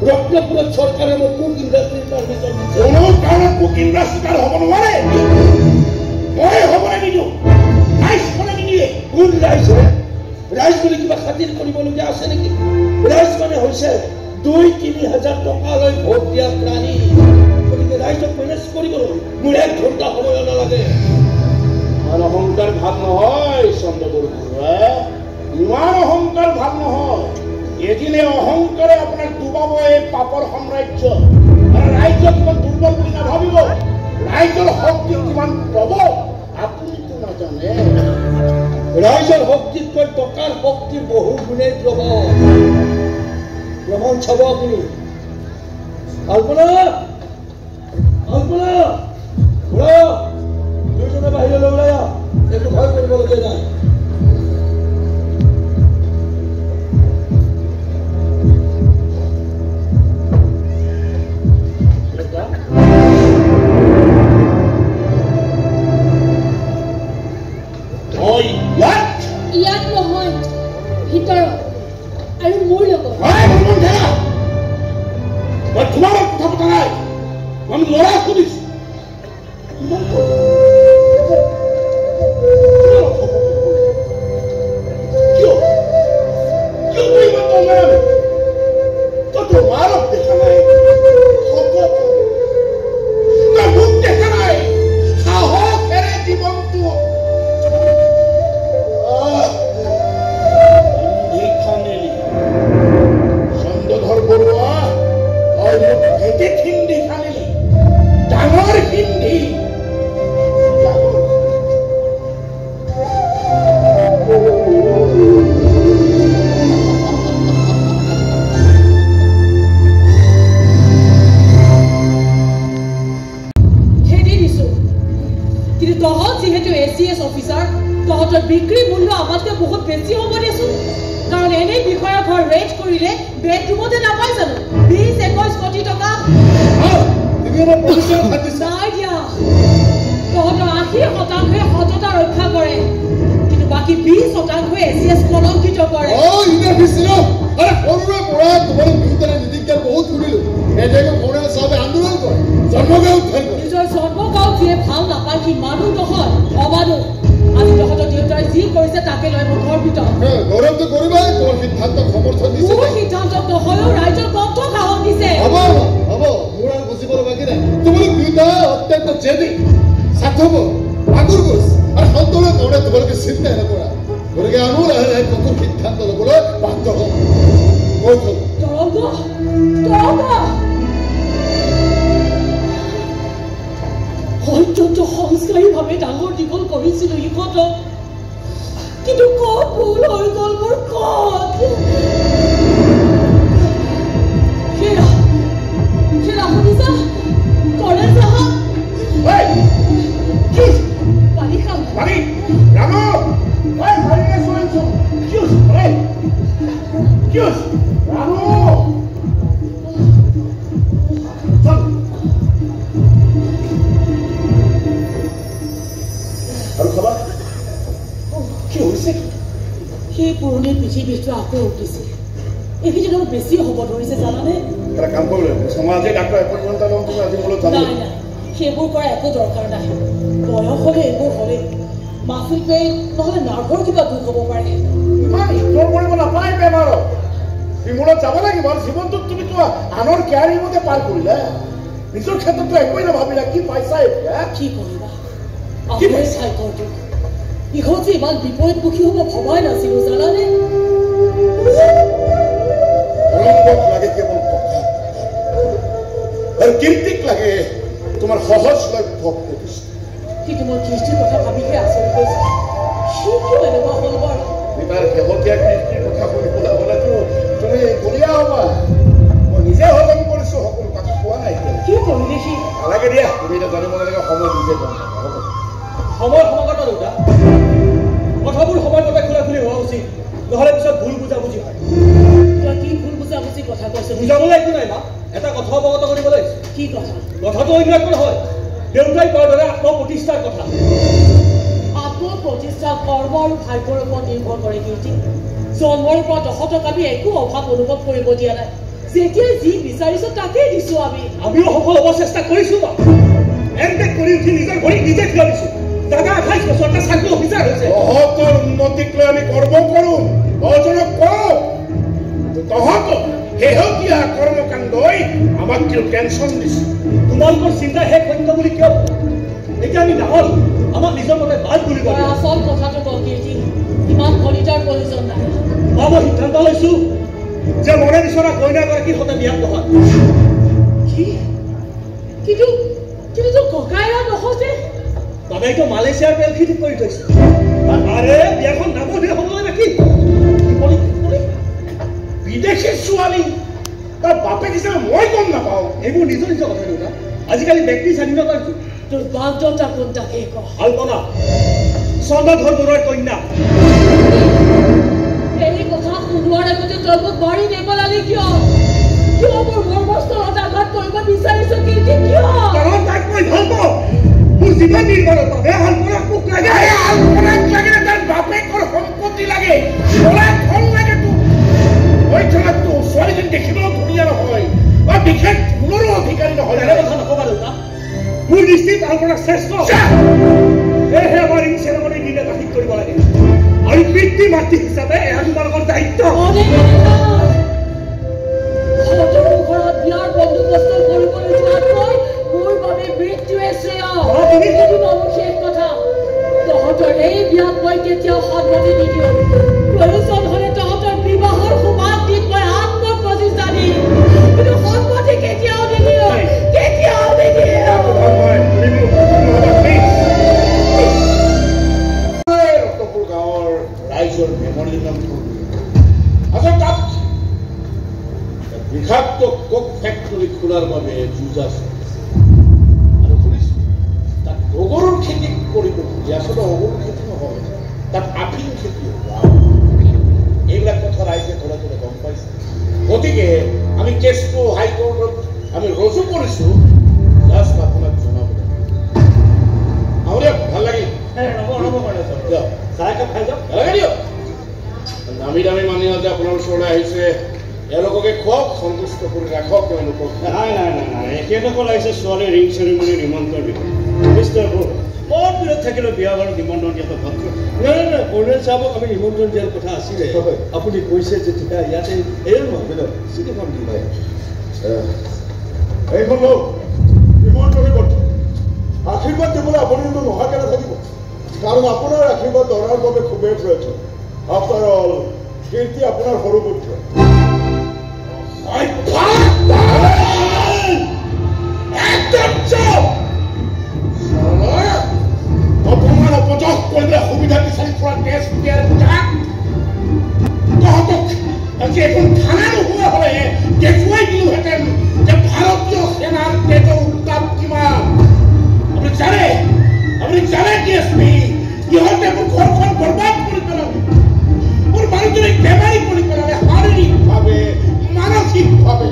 ৰত্নপুৰত চৰকাৰে মোক কুক ইণ্ডাষ্ট্ৰীৰ পাৰ্মিশ্যন দিছে কোনো কাৰণত কুক ইণ্ডাষ্ট্ৰীৰ হ'ব নোৱাৰে মই হ'বলৈ নিদিওঁ ৰাইজ মানে নিদিয়ে কোন ৰাইজে ৰাইজ বুলি কিবা খাতিৰ কৰিবলগীয়া আছে নেকি ৰাইজ মানে হৈছে 2-3 হাজাৰ টকালৈ ভোট দিয়া প্ৰাণী গতিকে ৰাইজক মেনেজ কৰিবলৈ মোৰ 1 ঘণ্টা সময় নালাগে অহংকাৰ ভাল নহয় চন্দ্ৰপুৰ ইমান অহংকাৰ ভাল নহয় এদিনে অহংকাৰে আপোনাক ডুবাব এই পাপৰ সাম্ৰাজ্য আৰু ৰাইজক কিমান দুৰ্বল বুলি নাভাবিব ৰাইজৰ শক্তি কিমান প্ৰবল আপুনিতো নাজানে ৰাইজৰ শক্তিতকৈ টকাৰ শক্তি বহু গুণে প্ৰবল প্ৰমাণ চাব আপুনি কল্পনা দুজনে বাহিৰলৈ ওলাই একো ভয় কৰিবলগীয়া নাই ভিতৰত আৰু মোৰ লগত মই তোমাৰ কথা পতা নাই মই ল'ৰা সুধিছো বিক্ৰী মূল্য আমাতকৈ বহুত বেছি হ'ব দিয়াচোন কাৰণ এনেই বিষয়া ঘৰ ৰেট কৰিলে বেডৰুমতে নাপায় জানো 20-21 কোটি টকা নাই দিয়া তহঁতৰ 80% সততা ৰক্ষা কৰে কিন্তু বাকী 20% এছিএছ কলংকিত কৰে নিজৰ জন্মগাঁও যিয়ে ভাল নাপায় সি মানুহ নহয় অমানুহ আজি তহঁতৰ দেউতাই যি কৰিছে তাকে লৈ মোৰ ঘৰ ভিতৰত গৌৰৱটো কৰিবাই তোমাৰ সিদ্ধান্তক সমৰ্থন দিছে মোৰ সিদ্ধান্তক নহয়ও ৰাইজৰ কণ্ঠ সাহস দিছে হ'ব মোৰ আৰু বুজিবলৈ বাকী নাই তোমালোক দুয়োটা অত্যন্ত জেদি স্বাৰ্থপৰ আগুৰ গোজ আৰু সন্তানৰ কাৰণে তোমালোকে চিন্তা নকৰা গতিকে আমিও লাহে লাহে কঠোৰ সিদ্ধান্ত ল'বলৈ বাধ্য হ'ম অত্যন্ত সংস্কাৰীভাৱে ডাঙৰ দীঘল কৰিছিলো ইহঁতক কিন্তু ক'ত ভুল হৈ গ'ল মোৰ ক'ত সেয়া শুনিছা কলেজ চাহাব পানী খাম পানী ৰামু পানীৰে চলিছো ৰামু আৰু খাবা কি হৈছে সেই পুৰণি পৃথিৱীটো আকৌ উঠিছে এইখিনি অলপ বেছি হ'ব ধৰিছে জানানে এটা কাম কৰিব লাগিব সমাজে ডাক্তৰ এপইণ্টমেণ্ট এটা ল'ম তুমি আজি মোলৈ জানো নাই সেইবোৰ কৰা একো দৰকাৰ নাই বয়স হ'লে এইবোৰ হ'লে মাফিল পে নহ'লে নাৰ্ভৰ কিবা দুখ হ'ব পাৰে ইমান ইগন'ৰ কৰিব নাপায় বেমাৰত বিমূলত যাব লাগিব আৰু জীৱনটোত তুমিতো আনৰ কেয়াৰিঙতে পাৰ কৰিলা নিজৰ ক্ষেত্ৰতো একোৱেই নাভাবিলা কি পাইছা এতিয়া কি কৰিবা আপোনাৰ চাইকলটো ইহঁতে ইমান বিপৰীতমুখী হ'ব ভবাই নাছিলো জানানে লাগে কেৱল কথা আৰু কীৰ্তিক লাগে তোমাৰ সহজ লক্ষ্য কিন্তু মই কীৰ্তিৰ কথা ভাবিহে আচৰিত হৈছো সি কিয় এনেকুৱা হ'ল বাৰু তাৰ শেহতীয়া কীৰ্তিৰ কথা শুনিবলৈ হ'লেতো তুমি বলিয়া হ'বা মই নিজে হজম কৰিছো সকলো কথা কোৱা নাই কি কৰিলে সি নালাগে দিয়া তুমি এতিয়া জানিব নালাগে সময় নিজে গম পাবা সময় সমাগত দেউতা কথাবোৰ সময়মতে খোলা খুলি হোৱা উচিত নহ'লে পিছত ভুল বুজাবুজি হয় তই কি ভুল বুজাবুজি কথা কৈছ বুজাবলৈ একো নাই মা এটা কথা অৱগত কৰিবলৈ কি কথা কথাটো অন্য একো নহয় দেউতাই কোৱাৰ দৰে আত্মপ্ৰতিষ্ঠাৰ কথা আত্মপ্ৰতিষ্ঠা কৰ্ম আৰু ভাগ্যৰ ওপৰত নিৰ্ভৰ কৰে কীৰ্তি জন্মৰ পৰা তহঁতক আমি একো অভাৱ অনুভৱ কৰিব দিয়া নাই যেতিয়াই যি বিচাৰিছো তাকেই দিছো আমিও সফল হ'ব চেষ্টা কৰিছো মা এমটেক কৰি উঠি নিজৰ ভৰিত নিজে থিয় দিছো দাদা 28 বছৰতে চাকৰি অফিচাৰ হৈছে তহঁতৰ উন্নতিক লৈ আমি গৰ্ব কৰোঁ অজনক কওঁ তহঁতক শেহতীয়া কৰ্মকাণ্ডই আমাক কিয় টেনশ্যন দিছে তোমালোকৰ চিন্তা শেষ সত্য বুলি কিয় এতিয়া আমি ডাঙৰ আমাক নিজৰ মতে ভাল বুলি কয় আচল কথাটো কওঁ কীৰ্তি ইমান কলিতাৰ প্ৰয়োজন নাই মই সিদ্ধান্ত লৈছো যে মনে বিচৰা কইনাগৰাকীৰ সৈতে বিয়াত নহয় কিন্তু তোৰ ককাইৰা নহওঁতে বাবাইতো মালয়েছিয়াৰ পেলখি ঠিক কৰি থৈছে আৰে বিয়াখন নামধে হ'বলৈ নেকি বিদেশী ছোৱালী তাৰ বাপেক হিচাপে মই গম নাপাওঁ এইবোৰ নিজৰ নিজৰ কথা দেউতা আজিকালি ব্যক্তি স্বাধীনতাৰ যুগ তোৰ বাগদত্তা কোনটাকে কওঁ আলপনা চন্দ্ৰধৰ বৰুৱাৰ কন্যা এই কথা শুনোৱাৰ আগতে তই মোক বাৰী নেপেলালি কিয় মোৰ মৰ্মস্থলত আঘাত কৰিব বিচাৰিছ কীৰ্তি কিয় কাৰণ তাক মই ভাল পাওঁ মোৰ জীৱন নিৰ্ভৰত আলপনাক মোক লাগে আলপনাক লাগে তাৰ বাপেকৰ সম্পত্তি লাগে লাগে দেখিবলৈ ধুনীয়া নহয় বা বিশেষ ফুলৰো অধিকাৰী নহয় এনে কথা নকবা দেউতা মোৰ দৃষ্টিত আপোনাৰ শ্ৰেষ্ঠ সেয়েহে আমাৰ ৰিং চেৰেমনি দিনে বাতিল কৰিব লাগে আৰু পিতৃ মাতৃ হিচাপে এয়া তোমালোকৰ দায়িত্ব ঘৰত বিয়াৰ বন্দোবস্ত কৰিবলৈ যোৱাতকৈ মোৰ বাবে মৃত্যুৱে শ্ৰেয় শেষ কথা তহঁতৰ এই বিয়াত মই কেতিয়াও সন্মতি নিদিওঁ প্ৰয়োজন হলে তহঁতৰ বিবাহৰ সমাজ দিন মই আত্মপ্ৰতিষ্ঠা দিম কিন্তু সন্মতি কেতিয়াও নিদিওঁ ৰক্তপুৰ গাঁৱৰ ৰাইজৰ মেমৰি নাম তাত বিষাক্ত কোক ফেক্টৰী খোলাৰ বাবে যুঁজ আছে আৰু শুনিছো তাত অগৰুৰ খেতি কৰিব আচলতে অগৰুৰ খেতি নহয় তাত আফিং খেতি এইবিলাক কথা ৰাইজে ধৰে ধৰে গম পাইছে গতিকে আমি কেছটো হাইকোৰ্টত আমি ৰজু কৰিছো জাষ্ট আপোনাক জনাবলৈ আমাৰে ভাল লাগিল চাহ একাপ খাই যাওক নালাগে দিয়ক দামী দামী মানুহ যে আপোনাৰ ওচৰলৈ আহিছে এওঁলোককে খুৱাওক সন্তুষ্ট কৰি ৰাখক তেওঁলোকক নাই এখেতসকল আহিছে ছোৱালীৰ ৰিং চেৰিমনি নিমন্ত্ৰণ দিব মিষ্টাৰ বৰ দূৰত থাকিলেও বিয়া বাৰু নিমন্ত্ৰণ দিয়াটো ভাল নাই কৰ্ণেল চাহাবক আমি নিমন্ত্ৰণ দিয়াৰ কথা আছিলে আপুনি কৈছে যে তেতিয়া ইয়াতে এই নহয় চিঠিখন দি পায় এইখন লওক নিমন্ত্ৰণী পত্ৰ আশীৰ্বাদ দিবলৈ আপুনি কিন্তু নোহোৱাকৈ নাথাকিব কাৰণ আপোনাৰ আশীৰ্বাদ দৰাৰ বাবে খুবেই প্ৰয়োজন আফটাৰ অল কীৰ্তি আপোনাৰ সৰু পুত্ৰ অপমান অপযশ কৰিবলৈ সুবিধা বিচাৰি ফুৰা তেজ তহঁতক আজি এখন খানা নোহোৱা হলে দেখুৱাই দিলোহেঁতেন যে ভাৰতীয় সেনাৰ তেজৰ উত্তাপ কিমান আপুনি জানে কি এছপি ইহঁতে মোৰ ঘৰখন বৰবাদ কৰি পেলালে মোৰ মানুহজনীক বেমাৰী কৰি পেলালে শাৰীৰিকভাৱে মানসিকভাৱে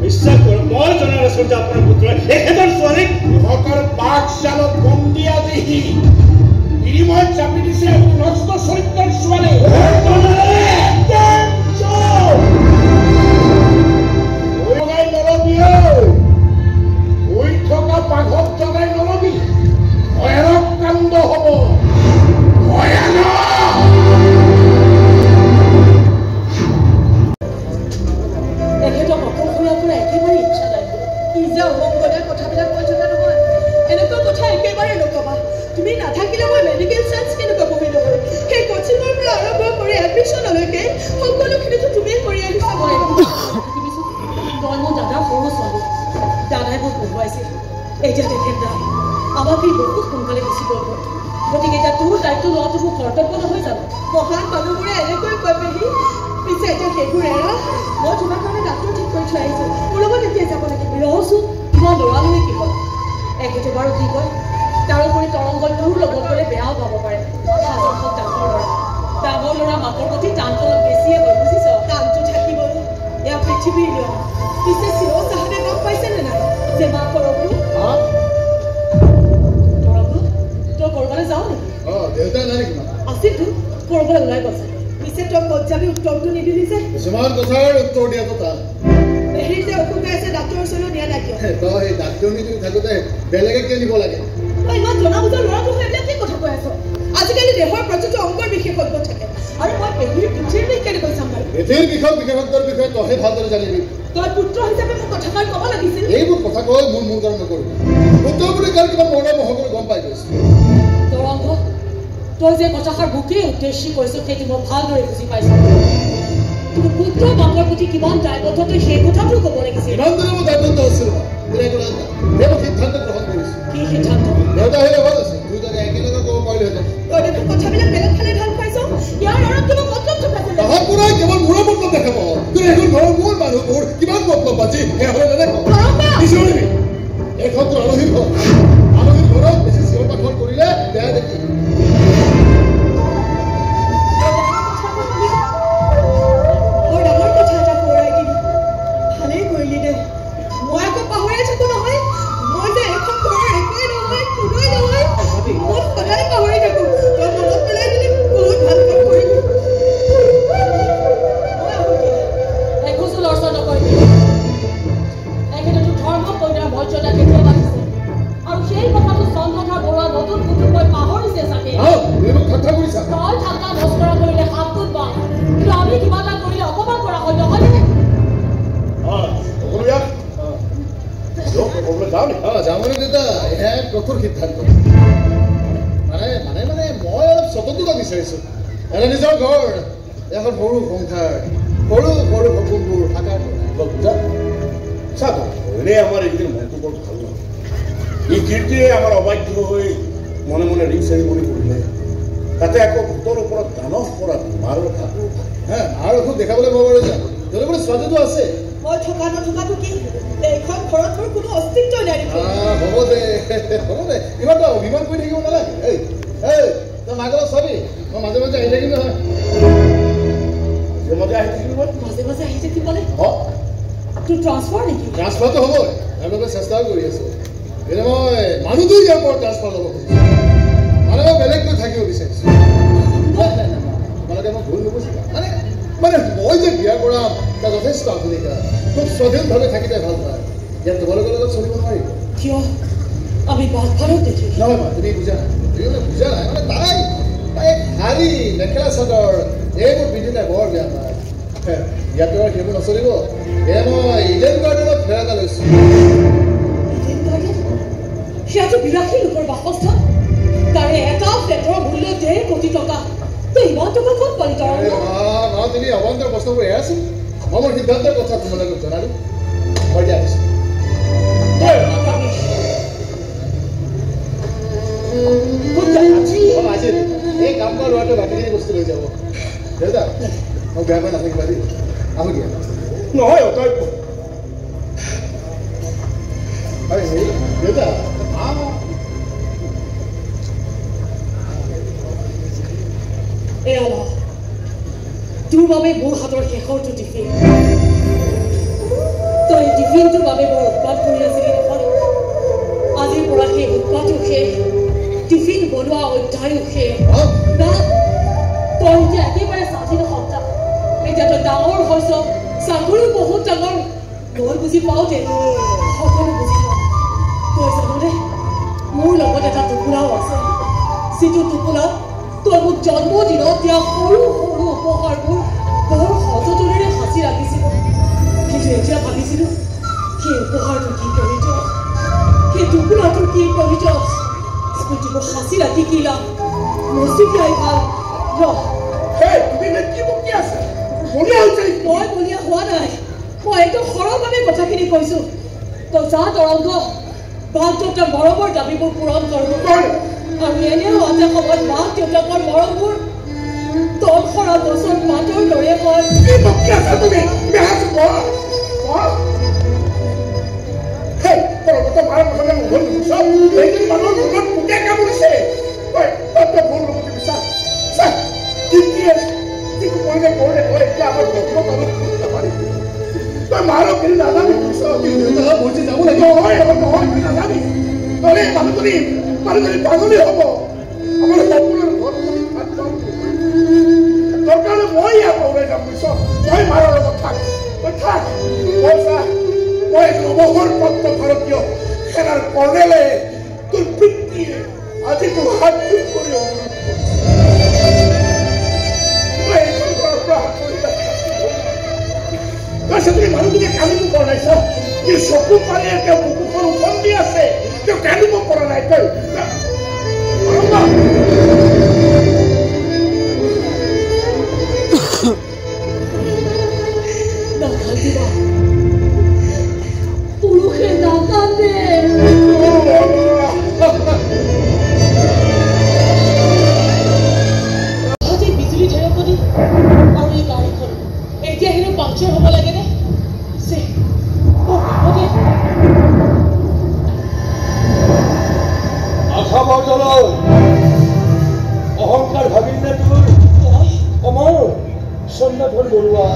বিশ্বাস কৰক মই জনাৰ আছো যে আপোনাৰ পুত্ৰই এখেতৰ ছোৱালীক ইহঁতৰ বাঘশালত বন্দী আজি বিনিময়ত চাপি দিছে নষ্ট চৰিত্ৰৰ ছোৱালী থকা বাঘক জগাই নলবি ভয়ানক কাণ্ড হব তেখেতক অকলশৰীয়া পৰা একেবাৰে ইচ্ছা নাই কি যে অমংগলে কথাবিলাক কৈ থকা নহয় এনেকুৱা কথা একেবাৰে নকবা তুমি নাথাকিলে মই মেডিকেল চায়েন্স কেনেকুৱা পঢ়ি নহয় সেই কোচিঙৰ পৰা আৰম্ভ কৰি এডমিশ্যনলৈকে সকলোখিনিতো তুমিয়ে কৰি আহিছা মই তই মোৰ দাদাৰ সৰু ছোৱালী দাদাই মোক পঢ়ুৱাইছিল এতিয়া তেখেত নাই আমাক সি বহুত সোনকালে গুচি গ'ল গতিকে এতিয়া তোৰ দায়িত্ব লোৱাটো মোৰ কৰ্তব্য নহয় জানো মহান মানুহবোৰে এনেকৈ কৈ পেহি পিছে এতিয়া সেইবোৰ এৰা মই তোমাৰ কাৰণে ডাক্তৰ ঠিক কৰি থৈ আহিছোঁ মোৰ লগত এতিয়া যাব লাগিব ৰহচোন মই ল'ৰালৈ কি হ'ল এখেতে বাৰু কি কয় তাৰোপৰি তৰংগত মোৰ লগত গ'লে বেয়াও পাব পাৰে সাজত ডাঙৰ ল'ৰা মাকৰ প্ৰতি টানটো অলপ বেছিয়ে হয় বুজিছ টানটো থাকিবই এয়া পৃথিৱীৰ নিয়ম পিছে চিৰ চাহাবে গম পাইছেনে নাই যে মা কৰকো তই কৰবালৈ যাওঁ নেকি দেউতা নাই নেকি আছিলতো কৰবালৈ ওলাই গৈছে পিছে তই ক'ত যাবি উত্তৰটো নিদিলি যে কিছুমান কথাৰ উত্তৰ দিয়াটো টান হেৰি যে অসুখ হৈ আছে ডাক্তৰৰ ওচৰলৈ নিয়া নাই কিয় তই সেই ডাক্তৰনী তুমি থাকোঁতে বেলেগে কিয় নিব লাগে তই ইমান জনা বুজা ল'ৰাটো হৈ এইবিলাক কি কথা কৈ আছ আজিকালি দেহৰ প্ৰতিটো অংগৰ বিশেষজ্ঞ থাকে আৰু মই পেহীৰ পুথিৰ বিষ কেনেকৈ চাম্ভালিম এটিৰ বিশেষজ্ঞৰ বিষয়ে তইহে ভালদৰে জানিবি তই পুত্ৰ হিচাপে মোক কথাষাৰ ক'ব লাগিছিল এইবোৰ কথা কৈ মোৰ কাৰণে নকৰিবি পুত্ৰ বুলি কাৰণ কিমান মনৰ মহকৰ গম পাই গৈছে তৰংগ তই যে কথাষাৰ মোকেই উদ্দেশ্য কৰিছ সেইটো মই ভালদৰে বুজি পাইছোঁ কিন্তু পুত্ৰ মাকৰ প্ৰতি কিমান দায়বদ্ধ তই সেই কথাটো ক'ব লাগিছিল ইমান দিনে মই দায়বদ্ধ আছিলোঁ মই সিদ্ধান্ত গ্ৰহণ কৰিছোঁ কি সিদ্ধান্ত দেউতা আহিলে ভাল আছে দুয়োটাকে একেলগে ক'ব পাৰিলোহেঁতেন তই দেখোন কথাবিলাক বেলেগ ফালে ঢাল খুৱাইছ ইয়াৰ আঁৰত কিবা মতলব থকা তাহাৰ পৰাই কেৱল মোৰো মতলব দেখাব কিন্তু এখন ঘৰৰ মোৰ মানুহবোৰ কিমান মতলব আজি সেয়া হ'লে নেদেখ এইখনটো আলহীৰ ঘৰ আলহীৰ ঘৰত বেছি চিঞৰ বাখৰ কৰিলে বেয়া দেখি কঠোৰ সিদ্ধান্ত মানে মানে মানে মই অলপ চকু দিব বিচাৰিছোঁ এটা নিজৰ ঘৰ এখন সৰু সংসাৰ সৰু সৰু সপোনবোৰ সাকাৰ কৰা চাব এনে আমাৰ এইকেইদিন মনটো বৰ ভাল নহয় এই কীৰ্তিয়ে আমাৰ অবাধ্য হৈ মনে মনে ৰিং চেৰিমনি কৰিলে তাতে আকৌ ভূতৰ ওপৰত দানৱ কৰাত মাৰৰ খাটো হা আৰু খুব দেখাবলৈ মই বাৰু যাম যদি বোলে ছোৱালীটো আছে মই থকা নথকাটো কি এইখন ঘৰত মোৰ কোনো অস্তিত্বই নাই হ'ব দে ইমান অভিমান কৰি থাকিব নালাগে এই তই মাকৰ চাবি মই মাজে মাজে আহি থাকিম নহয় মাজে আহি থাকিব মাজে মাজে আহি থাকিবলৈ তোৰ ট্ৰান্সফাৰ নেকি ট্ৰান্সফাৰটো হ'বই তেওঁলোকে চেষ্টাও কৰি আছো কিন্তু মই মানুহটো ইয়াৰ পৰা ট্ৰান্সফাৰ ল'ব খুজিছোঁ মানে মই বেলেগকৈ থাকিব বিচাৰিছোঁ তোমালোকে মই ভুল নুবুজিবা মানে মানে মই যে বিয়া কৰা তাৰ যথেষ্ট আধুনিকা খুব স্বাধীনভাৱে থাকিলে ভাল পায় ইয়াত তোমালোকৰ লগত চলিব নোৱাৰিব কিয় আমি বাঘভাৰত দেখি নহয় মা তুমি বুজা নাই তুমি বুজা নাই মানে তাই শাৰী মেখেলা চাদৰ এইবোৰ পিন্ধি তাই বৰ বেয়া পায় ইয়াত তোমাৰ সেইবোৰ নচলিব এয়া মই ইডেন গাৰ্ডেনত ফেৰা এটা লৈছোঁ সেয়াটো বিৰাশী লোকৰ বাসস্থান তাৰে এটা ফ্লেটৰ মূল্য 1.5 কোটি টকা তই ইমান টকা ক'ত পালি তুমি অবান্তৰ প্ৰশ্নবোৰ এৰাইছো মই মোৰ সিদ্ধান্তৰ কথা তোমালোকক জনালো মই দিয়া আছোঁ আজি এই কাম কৰা ল'ৰাটোৱে বাকীখিনি বস্তু লৈ যাব দেউতা মই বেয়া পাই নাথাকিবা দেই আহো দিয়া নহয় তই হেৰি দেউতা এয়া ল তোৰ বাবে মোৰ হাতৰ শেষৰটো টিফিন তই টিফিনটোৰ বাবে বৰ উৎপাত কৰি আছিলি নহয় আজিৰ পৰা সেই উৎপাতো শেষ টিফিন বনোৱা অধ্যায়ো শেষ না তই এতিয়া একেবাৰে স্বাধীন সন্তান এতিয়া তই ডাঙৰ হৈছ চাকৰিও বহুত ডাঙৰ মই বুজি পাওঁতে সকলো বুজি পাওঁ তই জাননে মোৰ লগত এটা টোপোলাও আছে যিটো টোপোলাত তই মোক জন্মদিনত দিয়া সৰু সৰু উপহাৰবোৰ বৰ সযতনেৰে সাঁচি ৰাখিছিল কিন্তু এতিয়া ভাবিছিলোঁ সেই উপহাৰটো কি প্ৰয়োজন সেই টোপোলাটোৰ কি প্ৰয়োজন স্মৃতিবোৰ সাঁচি ৰাখি কি লাভ মচি দিয়াই ভাল মই বলীয়া হোৱা নাই মই একদম সৰলভাৱে কথাখিনি কৈছোঁ তই যা তৰংগ বাক দেউতাৰ মৰমৰ দাবীবোৰ পূৰণ কৰিব আৰু এনেও আছে সময়ত মাক দেউতাকৰ মৰমবোৰ তল সৰা গছৰ পাতৰ দৰে হয় তই মাৰক কিন্তু নাজানি বুজি যাব লাগিব নাজানি তই মানুহজনী পাগলী হ'ব আমাৰ সকলোৰে ঘৰ তোৰ কাৰণে মই ইয়াত ওলাই যাম বুজিছ তই মাৰৰ লগত থাক তই থাক মই নৱসৰপ্ৰাপ্ত ভাৰতীয় সেনাৰ কৰ্ণেলে তোৰ পিতৃয়ে আজি তোৰ হাত দুখ কৰি অনুৰোধ কৰিছে তুমি মানুহজনীয়ে কান্দিব পৰা নাই চা কিন্তু চকু পালে তেওঁ বুকুখন উফন্দি আছে তেওঁ কান্দিব পৰা নাই তই পুৰুষে নাকান্দে বিজুলী ঢেৰেকনি আৰু এই গাড়ীখন এতিয়া হেনো পাংচাৰ হ'ব লাগে নে অহংকাৰ ভাবিলে তোৰ অমৰ সন্ধ্যাধন বৰুৱা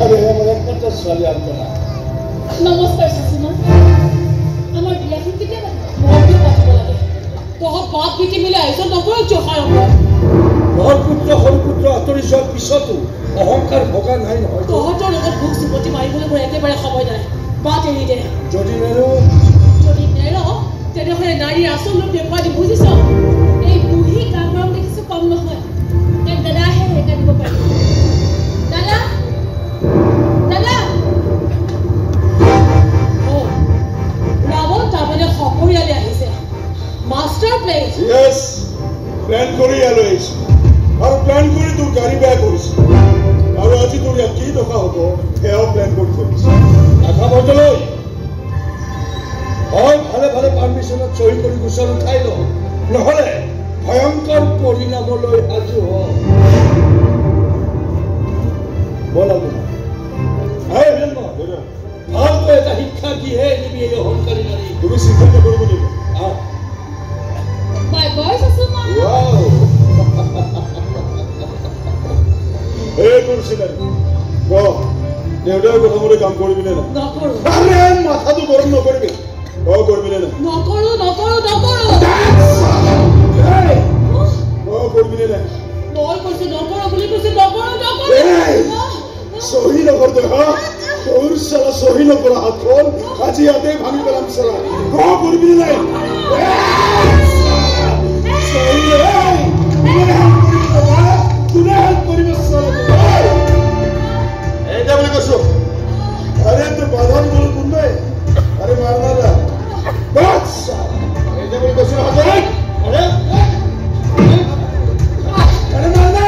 আৰু আমাৰ একমাত্ৰ ছোৱালী আন্তনা নমস্কাৰ শাশুমা আমাৰ বিয়াখন কেতিয়া মৰটো পাতিব লাগে তহঁত বাপ বিটি মিলি আয়োজন নকৰক জহায় বৰ পুত্ৰ সৰু পুত্ৰ আঁতৰি যোৱাৰ পিছতো অহংকাৰ ভগা নাই নহয় তহঁতৰ লগত ভোগ চুপতি মাৰিবলৈ মোৰ একেবাৰে সময় নাই বাট এৰি দে যদি নেৰো তেনেহ'লে নাৰীৰ আচল ৰূপ দেখুৱাই দি বুজিছ এই বুঢ়ী কাম ৰং দেখিছো কম নহয় এক দাদাহে ৰেখা দিব পাৰিব দাদা দাদা ৰাৱণ তাৰমানে সপৰিয়ালে আহিছে আকৌ সেয়াও প্লেন কৰি থৈছে আধা বটলৈ হয় ভালে ভালে পাৰ্মিশ্যনত চহী কৰি গোচৰ উঠাই ল নহ'লে ভয়ংকৰ পৰিণামলৈ সাজু বলা ভালকৈ এটা শিক্ষা দিহে দিবি এই অহংকাৰী নাৰী তুমি চিন্তা নকৰিব লাগিব My voice is so much. Wow. Hey, Kursinari. Go. দেউতাৰ কথামতে কাম কৰিবি নে নকৰো আৰে মাথাটো গৰম নকৰিবি কৰিবি নে নকৰো কৰিবি নে মই কৈছো নকৰো বুলি কৈছো নকৰো চহী নকৰ তই তোৰ চালা চহী নকৰা হাতখন আজি ইয়াতে ভাঙি পেলাম চালা কৰিবি নে নাই কোনে হেল্প কৰিব এইটা বুলি কৈছো আৰে তো বাধান বল কোনবে আৰে মাৰনা না বাচ্চা এইটা বলি কৈছো হাতে আৰে আৰে মাৰনা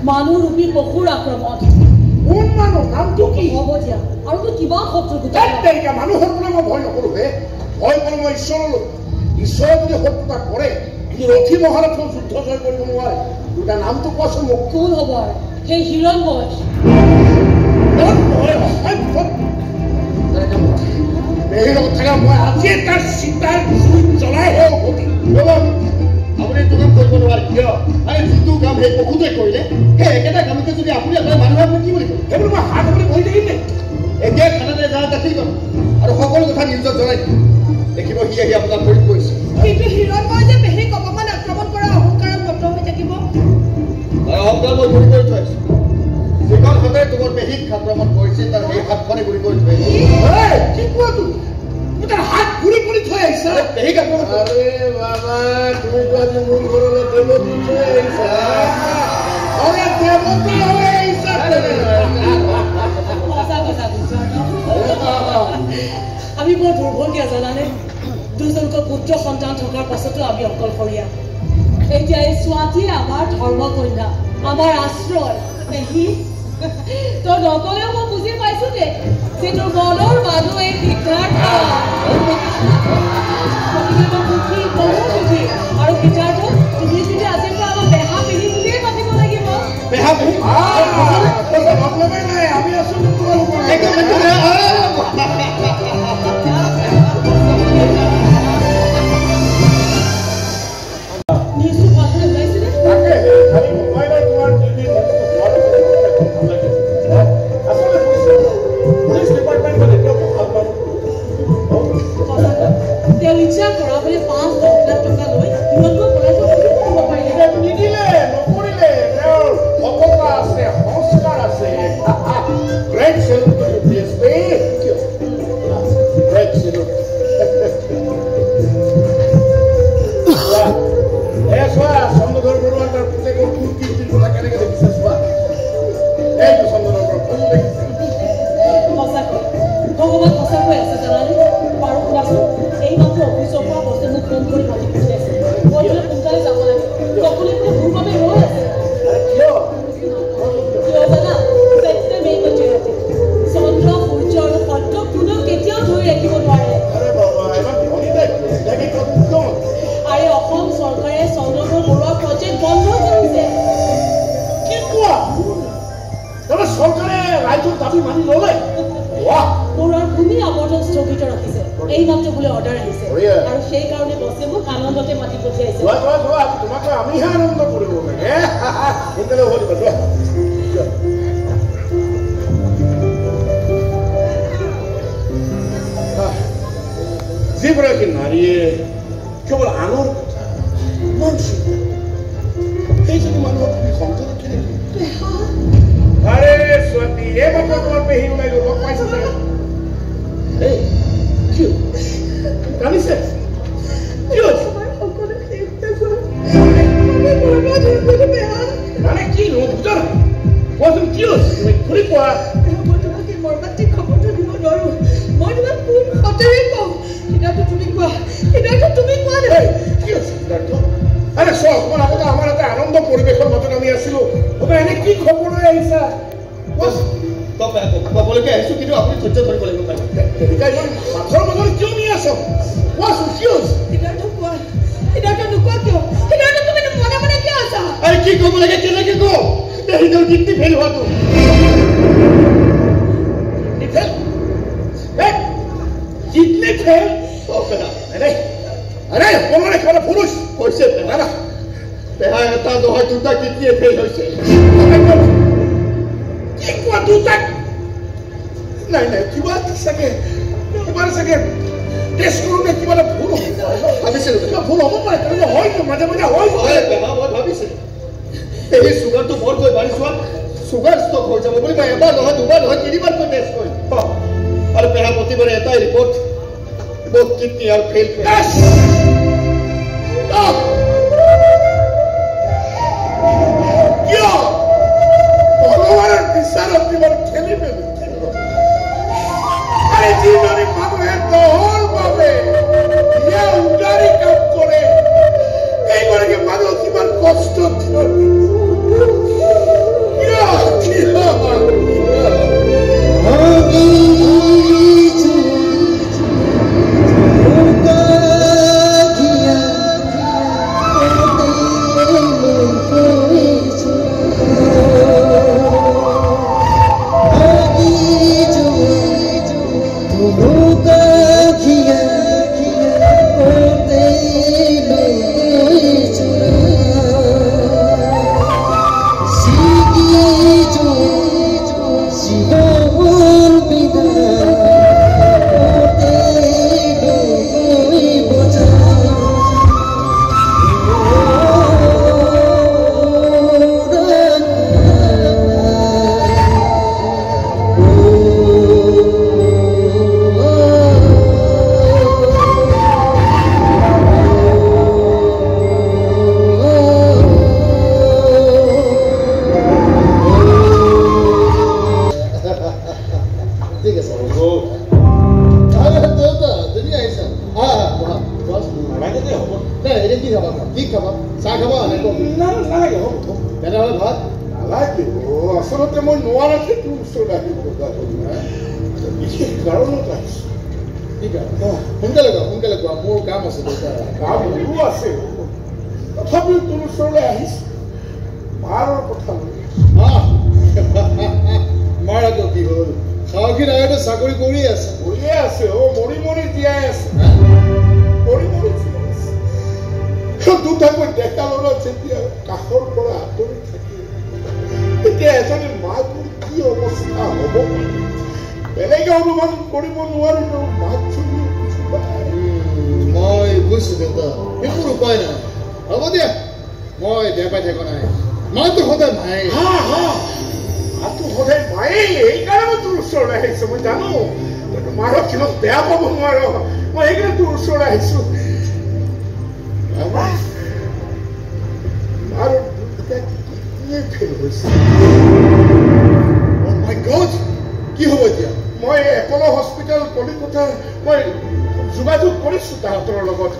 মানুৰূপী পশুৰ আক্ৰমণ কোন মানুহ নামটো কি হ'ব দিয়া আৰু তো কিবা শত্ৰু গোটেই মানুহৰ পৰা মই ভয় নকৰো ভয় কৰোঁ মই ঈশ্বৰলৈ ঈশ্বৰে যদি শত্ৰুতা কৰে কিন্তু ৰথী মহাৰথৰ যুদ্ধ জয় কৰিব নোৱাৰে দুটা নামটো কোৱাচোন মোক কোন হ'ব সেই হিৰণ্ময় মই আজি তাৰ চিন্তাৰ জ্বলাইহে উভতি আপুনি এইটো কাম কৰিব নোৱাৰে কিয় আৰে যিটো কাম সেই পশুতে কৰিলে সেই একেটা কামকে যদি আপুনি আপোনাৰ মানুহে আপুনি কি বুলি কয় সেইবোৰ মই হাত আপুনি বহি থাকিম নে এতিয়া খানাতে যা দাখিল কৰক আৰু সকলো কথা নিউজত জনাই দেখিব সি আহি আপোনাক কৰি কৰিছে কিন্তু হিৰণ্ময় যে পেহীক অকমান আক্ৰমণ কৰা অহংকাৰত বদ্ধ হৈ থাকিব অহংকাৰ মই গুৰি কৰি থৈ আছো যিখন হাতে তোমাৰ পেহীক আক্ৰমণ কৰিছে তাৰ সেই হাতখনে গুৰি কৰি থৈ কি কোৱা তুমি তাৰ হাত ঘূৰি ঘূৰি থৈ আহিছা পেহীক আক্ৰমণ আৰে বাবা তুমি তো আজি মোৰ ঘৰলৈ দেৱতী থৈ আহিছা অৰে দেৱতী হৈ আহিছা আমি বৰ দুৰ্ভাগ্য জানানে দুজনকৈ পুত্ৰ সন্তান থকাৰ পাছতো আমি অকলশৰীয়া এতিয়া এই ছোৱালীয়ে আমাৰ ধৰ্মকন্যা আমাৰ আশ্ৰয় পেহী তোৰ নকলেও মই বুজি পাইছো যে তোৰ মনৰ মানুহ এই সিদ্ধাৰ্থ আৰু সিদ্ধাৰ্থ তুমি যদি আজিৰ পৰা আমাৰ পেহা পেহী বুলিয়ে মাতিব লাগিব পেহা পেহী নাই আমি আছো এই মাত্ৰ বোলে অৰ্ডাৰ আহিছে আৰু সেই কাৰণে বছে মোক আনন্দতে মাতি পঠিয়াইছে তোমাক আমিহে আনন্দ কৰিব লাগে সোনকালে হ'ব দিবা যিগৰাকী নাৰীয়ে কেৱল আনৰ কথা মন চিন্তা সেইজনী মানুহৰ তুমি সন্তান কেনে আৰে স্বাতী এইমাত্ৰ তোমাৰ পেহী ওলাই গ'ল লগ পাইছা চাগে কানিছে মানে কি বুজা নাই কোৱাচোন কি হৈছে তুমি ঘূৰি পোৱা মই তোমাক এই মৰ্মান্তিক খবৰটো দিব নোৱাৰো মই তোমাক কোন সতেৰে কওঁ সিদ্ধাৰ্থ তুমি কোৱা নাই কি হৈছে সিদ্ধাৰ্থ আৰে চোৱা অকণমান আগতে আমাৰ এটা আনন্দ পৰিৱেশৰ মাজত আমি আছিলো তুমি এনে কি খবৰ লৈ আহিছা ক'বলৈকে আহিছো কিন্তু আপুনি ধৈৰ্য ধৰিব লাগিব মাথৰ মাজত কিয় নি আছ কোৱাচোন কি হৈছে সিদ্ধাৰ্থ কোৱা সিদ্ধাৰ্থ নোকোৱা কিয় সিদ্ধাৰ্থ তুমি মনে মনে কিয় আছা আৰে কি ক'ব লাগে কেনেকে কওঁ নিজৰ কিডনী ফেইল হোৱাটো কিডনী ফেইল আৰে অকণমান একেবাৰে পুৰুষ হৈছে পেহা এটা নহয় দুটা কিডনীয়ে ফেইল হৈছে কি কোৱা দুটা নাই কিবা চাগে টেষ্ট কৰোঁতে কিবা এটা ভুল ভাবিছিলো কিবা ভুল হ'ব পাৰে কিন্তু হয়তো মাজে মাজে হয় পেহা মই ভাবিছিলো এই চুগাৰটো বৰ গৈ বাঢ়ি চোৱা চুগাৰ ষ্টক হৈ যাব বুলি মই এবাৰ নহয় দুবাৰ নহয় তিনিবাৰকৈ টেষ্ট কৰিম আৰু পেহা প্ৰতিবাৰে এটাই report both kidney are failed. Yes! Stop! Yo! ভগৱানৰ বিচাৰত তোমাৰ খেলি মেলি আৰে যিজনী মানুহে দহৰ বাবে ইয়া উদাৰী কাম কৰে এইগৰাকী মানুহ কিমান কষ্ট আচলতে মই নোৱাৰাকে তোৰ ওচৰত আহিব বিশেষ কাৰণত আহিছো সোনকালে কোৱা মোৰ কাম আছে কাম মোৰো আছে তথাপিও তোৰ ওচৰলৈ আহিছো মাৰৰ কথা মাৰ আকৌ কি হ'ল সাহসী নায়কে চাকৰি কৰিয়ে আছে মৰি জীয়াই আছে দুটাকৈ ডেকা ল'ৰা যেতিয়া কাষৰ পৰা আঁতৰি থাকে তেতিয়া এজনী মাকৰ কি অৱস্থা হ'ব বেলেগে অনুমান কৰিব নোৱাৰিলো মাক মই বুজিছো দেউতা একো উপায় নাই হ'ব দিয়া মই বেয়া পাই থকা নাই মাতো সদায় মায়ে মাতো সদায় মায়েই সেইকাৰণে তোৰ ওচৰলৈ আহিছো মই জানো মাৰক কিমান বেয়া পাব নোৱাৰ মই সেইকাৰণে তোৰ ওচৰলৈ আহিছো মাৰ ফেল হৈছে কি হ'ব এতিয়া মই এপল' হস্পিটেল কলিকতাৰ মই যোগাযোগ কৰিছো তাহাঁতৰ লগত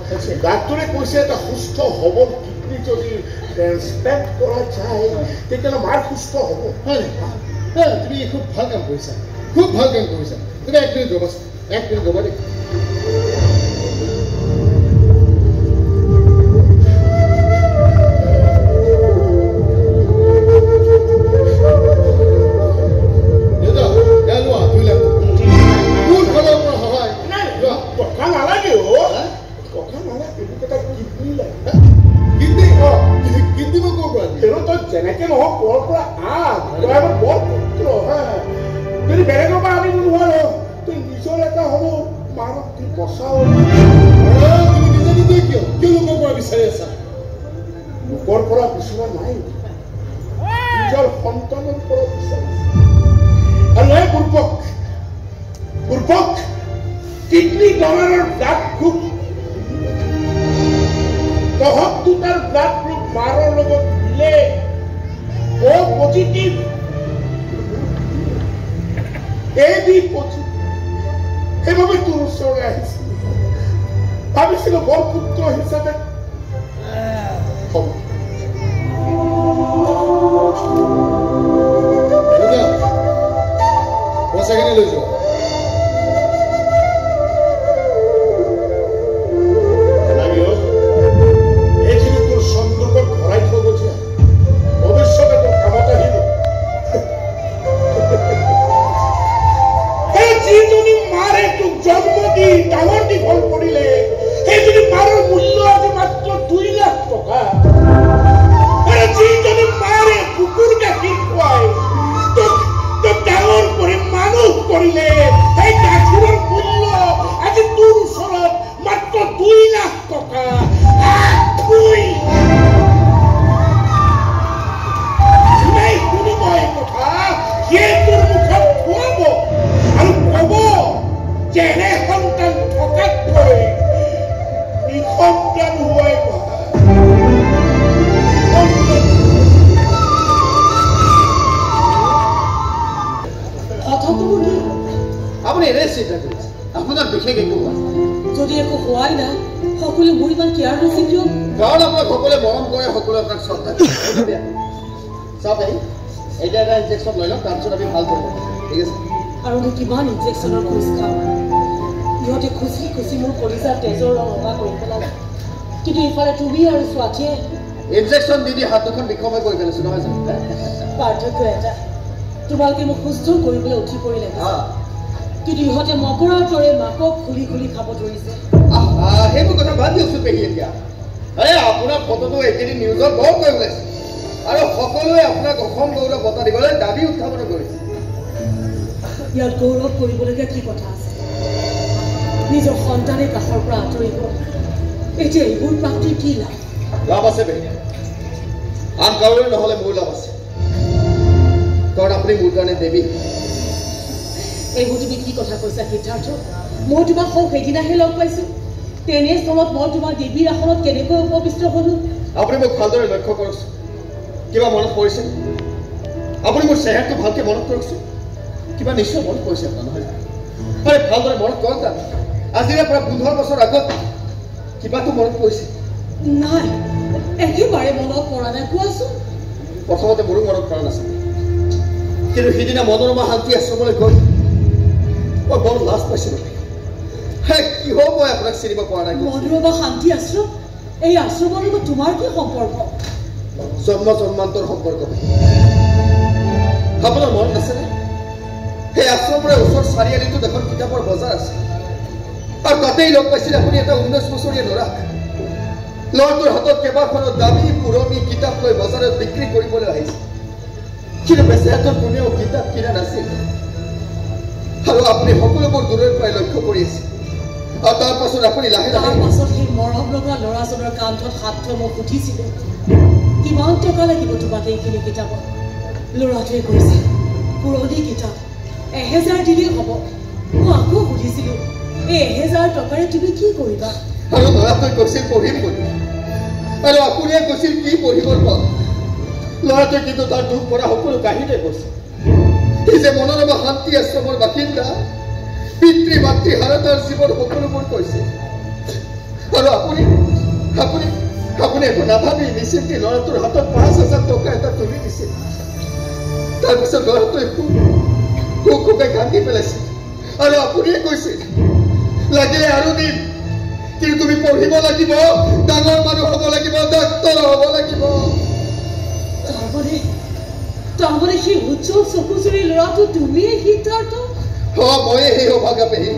ডাক্তৰে কৈছে এটা সুস্থ সবল কিডনী যদি ট্ৰেন্সপ্লেণ্ট কৰা যায় তেতিয়াহ'লে মাৰ সুস্থ হ'ব হয় তুমি খুব ভাল কাম কৰিছা তুমি এক মিনিট ৰ'বা দেই কথা নালা এইবোৰ এটা কিডনী লাগে কিডনী কিডনী মই ক'ৰ পৰা কিন্তু তই যেনেকে নহওক ক'ৰ পৰা তই আমাৰ বৰ পুত্ৰ হা যদি বেলেগৰ পৰা আনিব নোৱাৰো তই নিজৰ এটা হ'লেও মানক কি বচাও তুমি নিজে নিজে কিয় লোকৰ পৰা বিচাৰি আছা লোকৰ পৰা বিচৰা নাই নিজৰ সন্তানৰ পৰা বিচাৰি আৰু এই পূৰ্বক কিডনী ডনাৰৰ ব্লাড গ্ৰুপ তহঁত দুটাৰ ব্লাড গ্ৰুপ মাৰৰ লগত মিলে অ পজিটিভ AB পজিটিভ সেইবাবে তোৰ ওচৰলৈ আহিছিল ভাবিছিলো বৰ পুত্ৰ হিচাপে পইচাখিনি লৈ যোৱা এইখিনি তোৰ সন্দৰ্ভত ভৰাই থৈ গৈছে ভৱিষ্যতে তোৰ কামত আহিব যিজনী মাৰে তোক জন্ম দি ডাঙৰ দীঘল কৰিলে সেইজনী মাৰৰ মূল্য আজি মাত্ৰ 2 লাখ টকা আৰু যিজনী মাৰে কুকুৰ গাখীৰ খুৱাই তোক ডাঙৰ কৰি মানুহ কৰিলে সেই গাখীৰৰ মূল্য আজি তোৰ ওচৰত মাত্ৰ 2 লাখ টকা শুনিব এই কথা সিয়ে তোৰ মুখত খুৱাব আৰু কব যে এনে সন্তান থকাতকৈ নিসন্তান হোৱাই আপুনি এনে চিন্তা কৰিছে আপোনাৰ বিশেষ একো হোৱা যদি একো হোৱাই নাই সকলোৱে মোৰ ইমান কেয়াৰ লৈছে কিয় কাৰণ আপোনাক সকলোৱে মৰম কৰে সকলোৱে আপোনাক শ্ৰদ্ধা কৰে চাওক এতিয়া এটা ইনজেকশ্যন লৈ লওক তাৰপিছত আমি ভাল কৰিম ঠিক আছে আৰু মই কিমান ইনজেকশ্যনৰ খোজ খাওঁ ইহঁতে খুচি খুচি মোৰ কলিজাৰ তেজৰ ৰং ৰঙা কৰি পেলালে কিন্তু ইফালে তুমি আৰু স্বাৰ্থীয়ে ইনজেকশ্যন দি হাত দুখন বিষময় কৰি পেলাইছো নহয় জানো পাৰ্থক্য এটা তোমালোকে মোক সুস্থ কৰিবলৈ উঠি পৰিলে কিন্তু ইহঁতে মকৰাৰ দৰে মাকক খুলি খুলি খাব ধৰিছে সেইবোৰ কথা বাদ দিয়কচোন পেহী এতিয়া আপোনাৰ ফটোটো এইকেইদিন নিউজত বৰ কৈ ওলাইছে আৰু সকলোৱে আপোনাক অসম গৌৰৱ বঁটা দিবলৈ দাবী উত্থাপন কৰিছে ইয়াত গৌৰৱ কৰিবলগীয়া কি কথা আছে নিজৰ সন্তানে কাষৰ পৰা আঁতৰিব এতিয়া এইবোৰ প্ৰাপ্তিৰ কি লাভ আছে পেহী আন কাৰোৰে নহ'লে মোৰ লাভ আছে কাৰণ আপুনি মোৰ কাৰণে দেৱী এইবোৰ তুমি কি কথা কৈছা সিদ্ধাৰ্থ মই তোমাক সৌ সেইদিনাহে লগ পাইছো তেনেস্থলত মই তোমাৰ দেৱীৰ আসনত কেনেকৈ উপবিষ্ট হলো আপুনি মোক ভালদৰে লক্ষ্য কৰকচোন কিবা মনত পৰিছে আপুনি মোৰ চেহেৰাটো ভালকৈ মনত কৰকচোন কিবা নিশ্চয় মনত পৰিছে আপোনাৰ নহয় আৰে ভালদৰে মনত কৰক আজিৰে পৰা 15 বছৰ আগত কিবাটো মনত পৰিছে নাই একেবাৰে মনত পৰা নাই কোৱাচোন প্ৰথমতে মোৰো মনত পৰা নাছিল কিন্তু সিদিনা মনোৰমা শান্তি আশ্ৰমলৈ গৈ মই বৰ লাজ পাইছিলো কিয় মই আপোনাক চিনিব পৰা নাই মনোৰমা শান্তি আশ্ৰম এই আশ্ৰমৰ লগত তোমাৰ কি সম্পৰ্ক জন্ম জন্মান্তৰ সম্পৰ্ক আপোনাৰ মনত আছেনে সেই আশ্ৰমৰে ওচৰ চাৰিআলিটোত এখন কিতাপৰ বজাৰ আছে আৰু তাতেই লগ পাইছিল আপুনি এটা 19 বছৰীয়া ল'ৰাটোৰ হাতত কেইবাখনো দামী পুৰণি কিতাপ লৈ বজাৰত বিক্ৰী কৰিবলৈ আহিছে কিন্তু বেচেৰাটোৰ কোনেও কিতাপ কিনা নাছিল আৰু আপুনি সকলোবোৰ দূৰৰ পৰাই লক্ষ্য কৰি আছে আৰু তাৰ পাছত আপুনি লাহে লাহে সেই মৰম লগা ল'ৰাজনৰ কান্ধত হাত থৈ মই সুধিছিলো কিমান টকা লাগিব তোমাক এইখিনি কিতাপত ল'ৰাটোৱে কৈছে পুৰণি কিতাপ 1000 দিলেই হ'ব মই আকৌ সুধিছিলো এই 1000 টকাৰে তুমি কি কৰিবা আৰু ল'ৰাটোৱে কৈছিল পঢ়িম বুলি আৰু আপুনিয়ে কৈছিল কি পঢ়িব ল'ৰাটোৱে কিন্তু তাৰ দুখ পৰা সকলো কাহিনীয়ে কৈছে এই যে মনোৰমা শান্তি আশ্ৰমৰ বাসিন্দা পিতৃ মাতৃ হাৰা তাৰ জীৱন সকলোবোৰ কৈছে আৰু আপুনি আপুনি আপুনি একো নাভাবি নিশ্চিন্তি ল'ৰাটোৰ হাতত 5000 টকা এটা তুলি দিছিল তাৰপিছত ল'ৰাটোৱে খুবে কান্দি পেলাইছিল আৰু আপুনিয়ে কৈছিল লাগিলে আৰু দিম কিন্তু তুমি পঢ়িব লাগিব ডাঙৰ মানুহ হ'ব লাগিব ডাক্তৰ হ'ব লাগিব তাৰমানে সেই উজ্জ্বল চকুচুৰি ল'ৰাটো তুমিয়ে সিদ্ধাৰ্থ ময়ে সেই অভাগা পেহী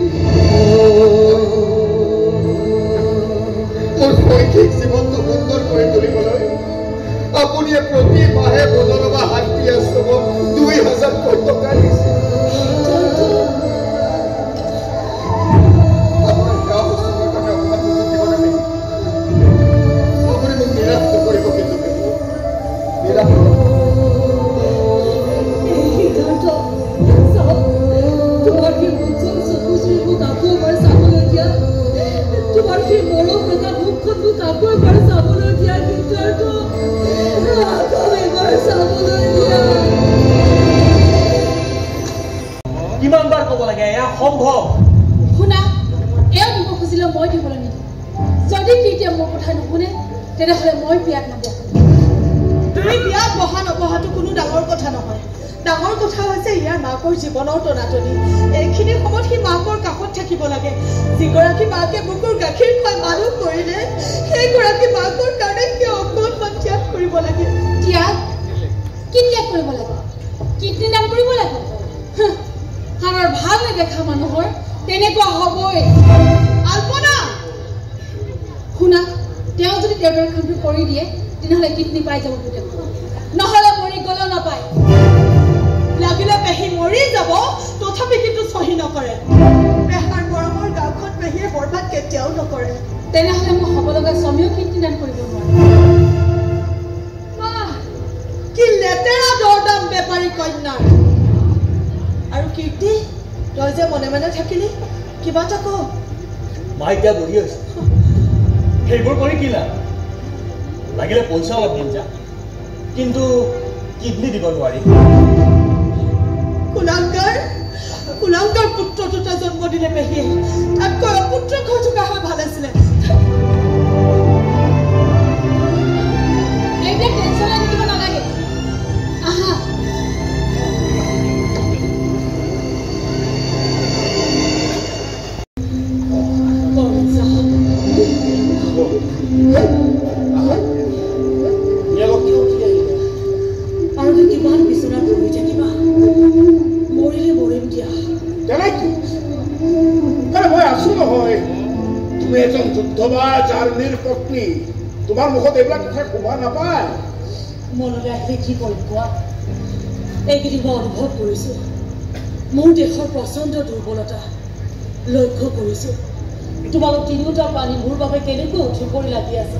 মালিকে প্ৰতি মাহে বজৰবা হাত দি আছো 2000 টকা দিছে আপোনাৰ গাঁও বস্তুৰ কাৰণে অকণমান বুজি দিব লাগে আপুনি মোক নিৰাশ কৰিব কিন্তু নিৰাশ তোমার কি উজ্জ্বল সবুজের মুখ আপু এবার সামনে দিয়া তোমার কি মরম দেখা মুখখন মুখ আপু এবার সামনে দিয়া কিন্তু এবার সামনে দিয়া কিমান বাৰ ক'ব লাগে এয়া সম্ভৱ শুনা এও দিব খুজিলে মই দিবলৈ নিদিওঁ যদি তেতিয়া মোৰ কথা নুশুনে তেনেহ'লে মই বিয়াত নবহো তুমি বিয়াত বহা নবহাটো কোনো ডাঙৰ কথা নহয় ডাঙৰ কথা হৈছে ইয়াৰ মাকৰ জীৱনৰ টনাটনি এইখিনি সময়ত সি মাকৰ কাষত থাকিব লাগে যিগৰাকী মাকে বুকুৰ গাখীৰ খুৱাই মানুহ কৰিলে সেইগৰাকী মাকৰ কাৰণে সি অকণমান ত্যাগ কৰিব লাগে ত্যাগ কি ত্যাগ কৰিব লাগে কিডনী দান কৰিব লাগে আমাৰ ভাল নেদেখা মানুহৰ তেনেকুৱা হ'বই আল্পনা শুনা তেওঁ যদি তেওঁৰ কামটো কৰি দিয়ে তেনেহ'লে কিডনী পাই যাব পুতেক নহ'লে মৰি গ'লেও নাপায় লাগিলে পেহী মৰি যাব তথাপি কিন্তু চহী নকৰে পেহাৰ গৰমৰ গাঁওখন পেহীয়ে বৰবাদ কেতিয়াও নকৰে তেনেহ'লে মই হ'ব লগা স্বামীও কিডনী দান কৰিব নোৱাৰে কি লেতেৰা দৰদাম বেপাৰী কন্যাৰ আৰু কীৰ্তি তই যে মনে মনে থাকিলি কিবা এটা ক মা এতিয়া বুঢ়ী হৈছে সেইবোৰ কৰি কি লাভ লাগিলে পইচা অলপ দিম যা কিন্তু কিডনী দিব নোৱাৰি কুলাংকাৰ পুত্ৰ দুটা জন্ম দিলে পেহীয়ে তাতকৈ অপুত্ৰ হৈ থকা হয় ভাল আছিলে এইবিলাক টেনচন লৈ থাকিব নালাগে আহা পত্নী তোমাৰ মুখত এইবিলাক কথা ক'ব নাপায় মনলৈ আহিলে কি কৰিম কোৱা এইকেইদিন মই অনুভৱ কৰিছোঁ মোৰ দেশৰ প্ৰচণ্ড দুৰ্বলতা লক্ষ্য কৰিছোঁ তোমালোক তিনিওটা প্ৰাণী মোৰ বাবে কেনেকৈ উঠি পৰি লাগি আছে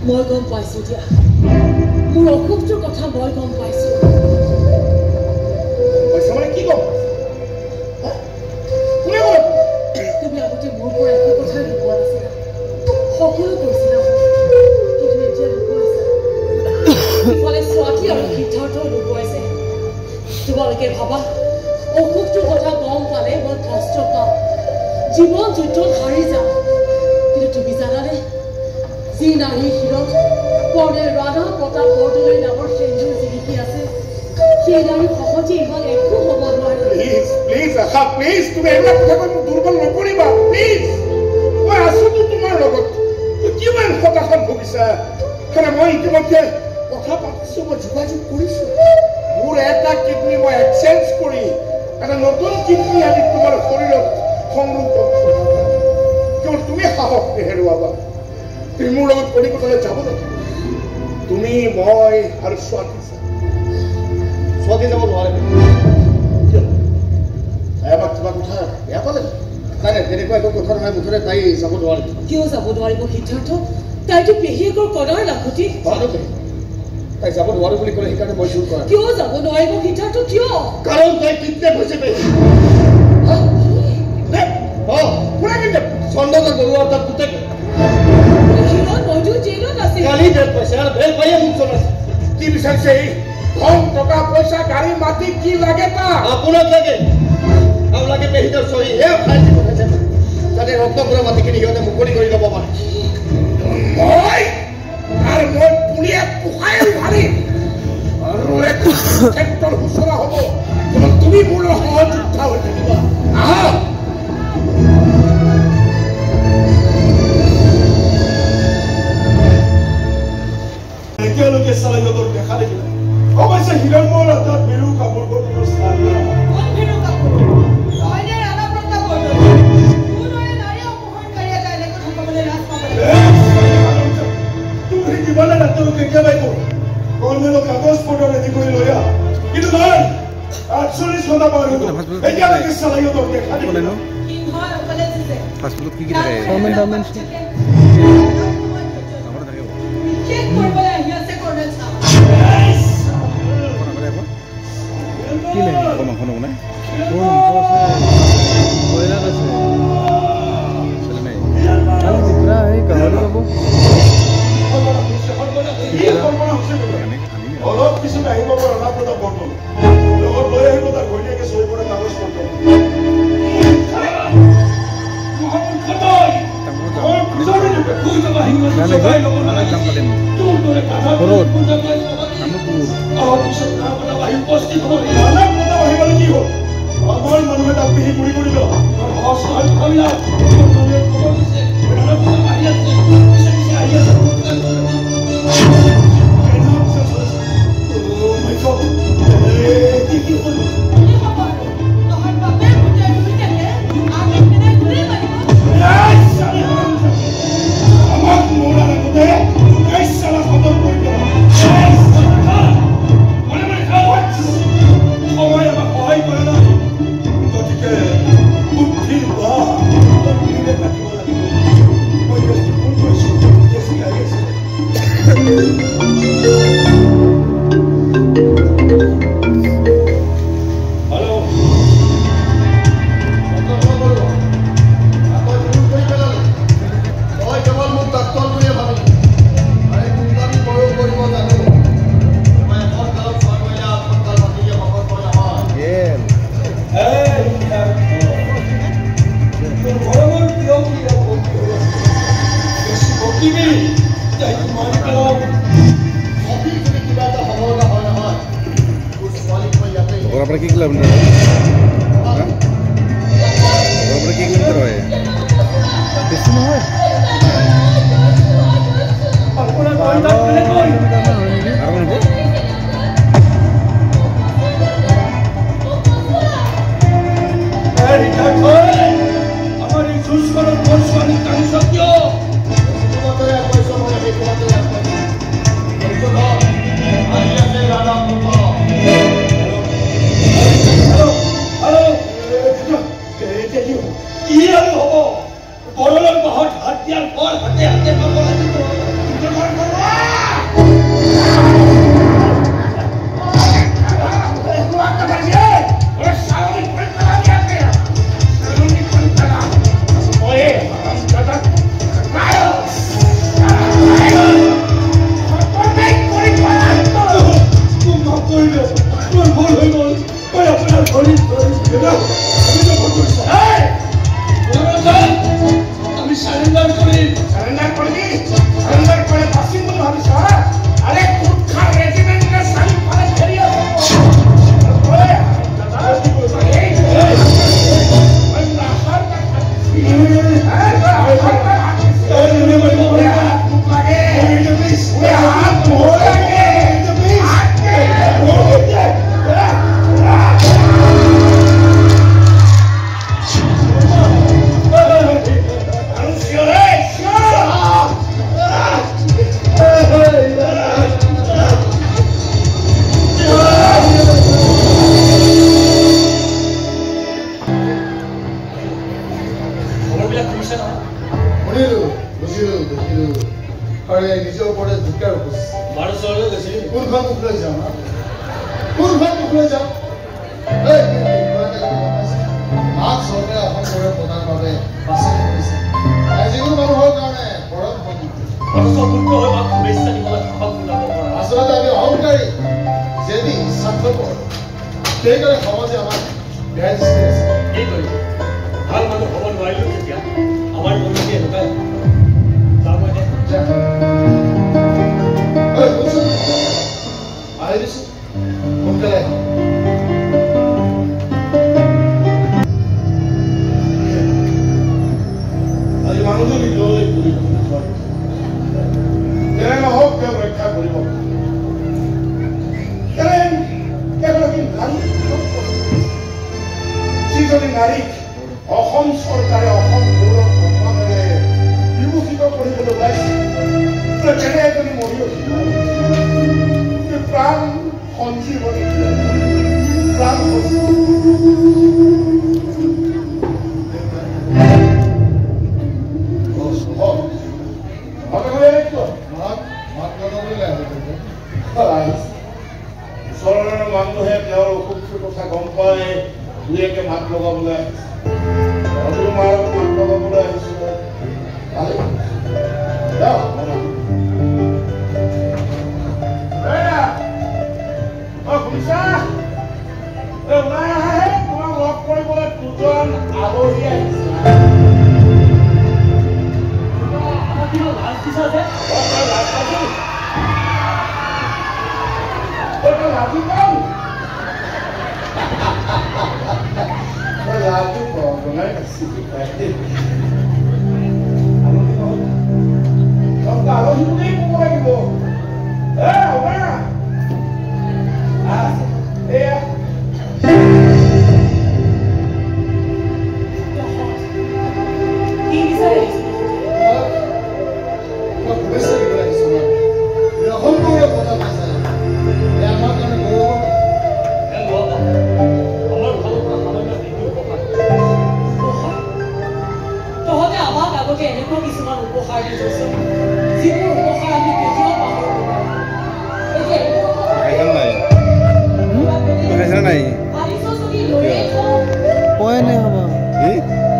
মই গম পাইছোঁ দিয়া মোৰ অসুখটোৰ কথা মই গম পাইছোঁ কি গম তুমি আগতে মোৰ পৰা একো কথা লুকোৱা নাছিলা সকলো কৈছিলা কিন্তু এতিয়া লুকুৱাইছা ইফালে স্বাতী আৰু সিদ্ধাৰ্থও লুকুৱাইছে তোমালোকে ভাবা অসুখটোৰ কথা গম পালে মই কষ্ট পাওঁ জীৱন যুদ্ধত হাৰি যাওঁ কিন্তু তুমি জানানে যি নাৰীৰ শিৰত কৰ্ণেল ৰাধা প্ৰতাপ বৰদলৈ নামৰ সেন্দুৰ জিলিকি আছে সেই নাৰী সহজে ইমান একো হ'ব নোৱাৰে প্লিজ আশা প্লিজ তুমি এইবিলাক কথা কৈ মোক দুৰ্বল নকৰিবা প্লিজ মই আছোতো তোমাৰ লগত কিমান হতাশাত ভুগিছা কাৰণ মই ইতিমধ্যে কথা পাতিছোঁ মই যোগাযোগ কৰিছোঁ মোৰ এটা কিডনী মই এক্সচেঞ্জ কৰি এটা নতুন কিডনী আনি তোমাৰ শৰীৰত সংৰোপণ কেৱল তুমি সাহস নেহেৰুৱাবা তুমি মোৰ লগত কলিকতালৈ যাব লাগিব তুমি মই আৰু স্বাতী যাব নোৱাৰে এবাৰ কিবা কথা বেয়া পালে নাই নাই তেনেকুৱা একো কথা নহয় মুঠতে তাই যাব নোৱাৰিব কিয় যাব নোৱাৰিব সিদ্ধাৰ্থ তাইতো পেহীয়েকৰ কণাৰ লাখতি তাই যাব নোৱাৰো বুলি ক'লে সেইকাৰণে মই জোৰ কৰা কিয় যাব নোৱাৰিব সিদ্ধাৰ্থ কিয় কাৰণ তাই কিডনেপ হৈছে পেহী কোনে কিডনেপ চন্দ্ৰকা বৰুৱাৰ তাত পুতেক মইতো জেলত আছিল কালি জেল পাইছে আৰু বেল পাইয়ে মোক জনাইছে কি বিচাৰিছে এই ধন টকা পইচা গাড়ী মাটি কি লাগে তাক আপোনাক লাগে আৰু লাগে পেহীটোৰ চহী এয়া ফাইল দি পঠাইছে যাতে ৰত্নপুৰৰ মাটিখিনি সিহঁতে মুকলি কৰি ল'ব পাৰে মই পুলিয়ে পোখাই মাৰিম আৰু ক্ষেত্ৰৰ সূচনা হ'ব কেৱল তুমি মোৰ সহযোদ্ধা হৈ থাকিবা আহা এতিয়ালৈকে চালাইহঁতৰ দেখা দেখিলে অৱশ্যে হিৰণ্যৰ হাতত বিৰু কাপোৰ কোনো স্থান নাই তুমি জীৱনে ৰাতিলৈকে একেবাৰে কৰোঁ নৰ্মেলৰ কাগজ পত্ৰ ৰেডি কৰি লৈ আহ কিন্তু নাই 48 ঘণ্টা পাৰ হৈ গ'ল এতিয়ালৈকে চালাইও তোক দেখা দিলে ন ফাষ্টফুডত কি থাকে চাওমিন চাওমিন চেক কৰিবলৈ আহি আছে কৰ্নেল সাহেব কি লাগে মাংস নবনাই মাংস আছে ব্ৰইলাৰ আছে চলে নাই কালি চিত্ৰা এই গাহৰি ল'ব অলপ পিছত আহিব পৰা ৰাণাপ্ৰতাপ বৰ্মন লগত লৈ আহিব তাৰ ঘৈণীয়েকে চহী কৰা কাগজ পত্ৰ মানুহে তাক পিহি মুড়ি কৰি লওঁ berapa kilometer? Berapa kilometer ya? Di sini ya. মানুহে তেওঁৰ অসুখটোৰ কথা গম পাই দুই একে মাত লগাবলৈ আহিছে মাৰ মাত লগাবলৈ আহিছে শুনিছা ওলাই আহে তোমাক লগ কৰিবলৈ দুজন আলহী আহিছে আলহী বুলিয়েই ক'ব লাগিব এয়া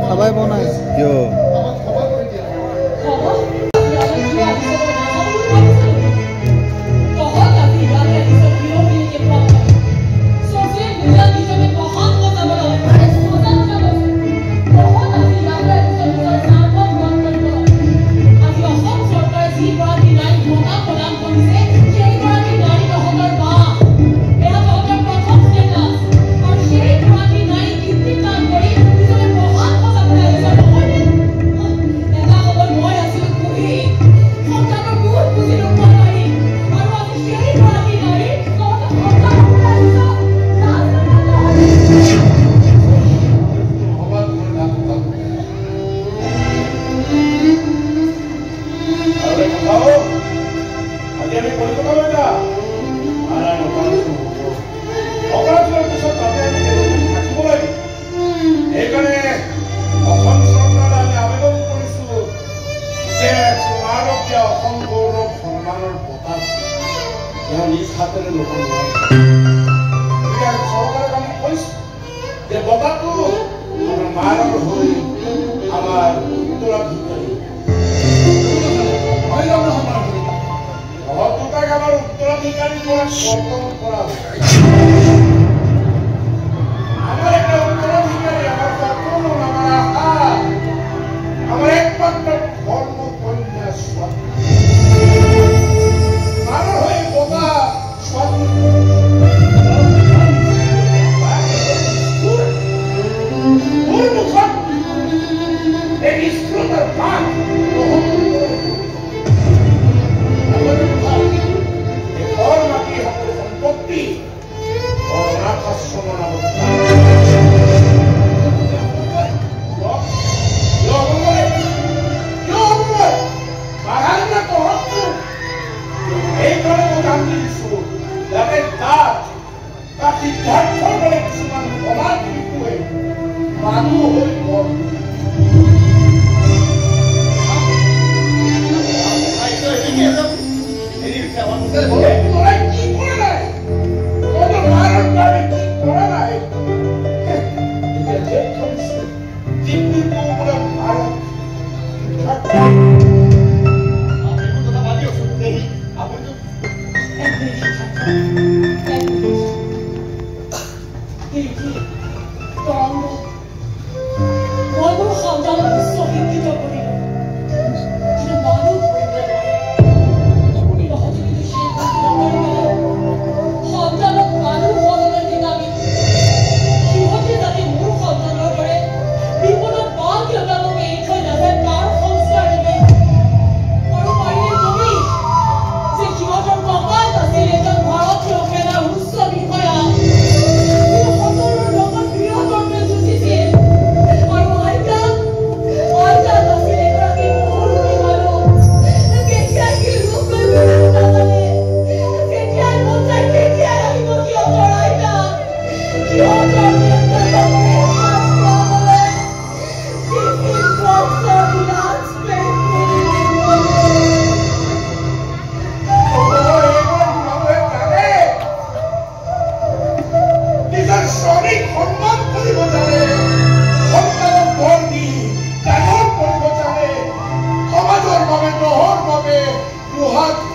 খাবাই বনাই কিয় দুহাত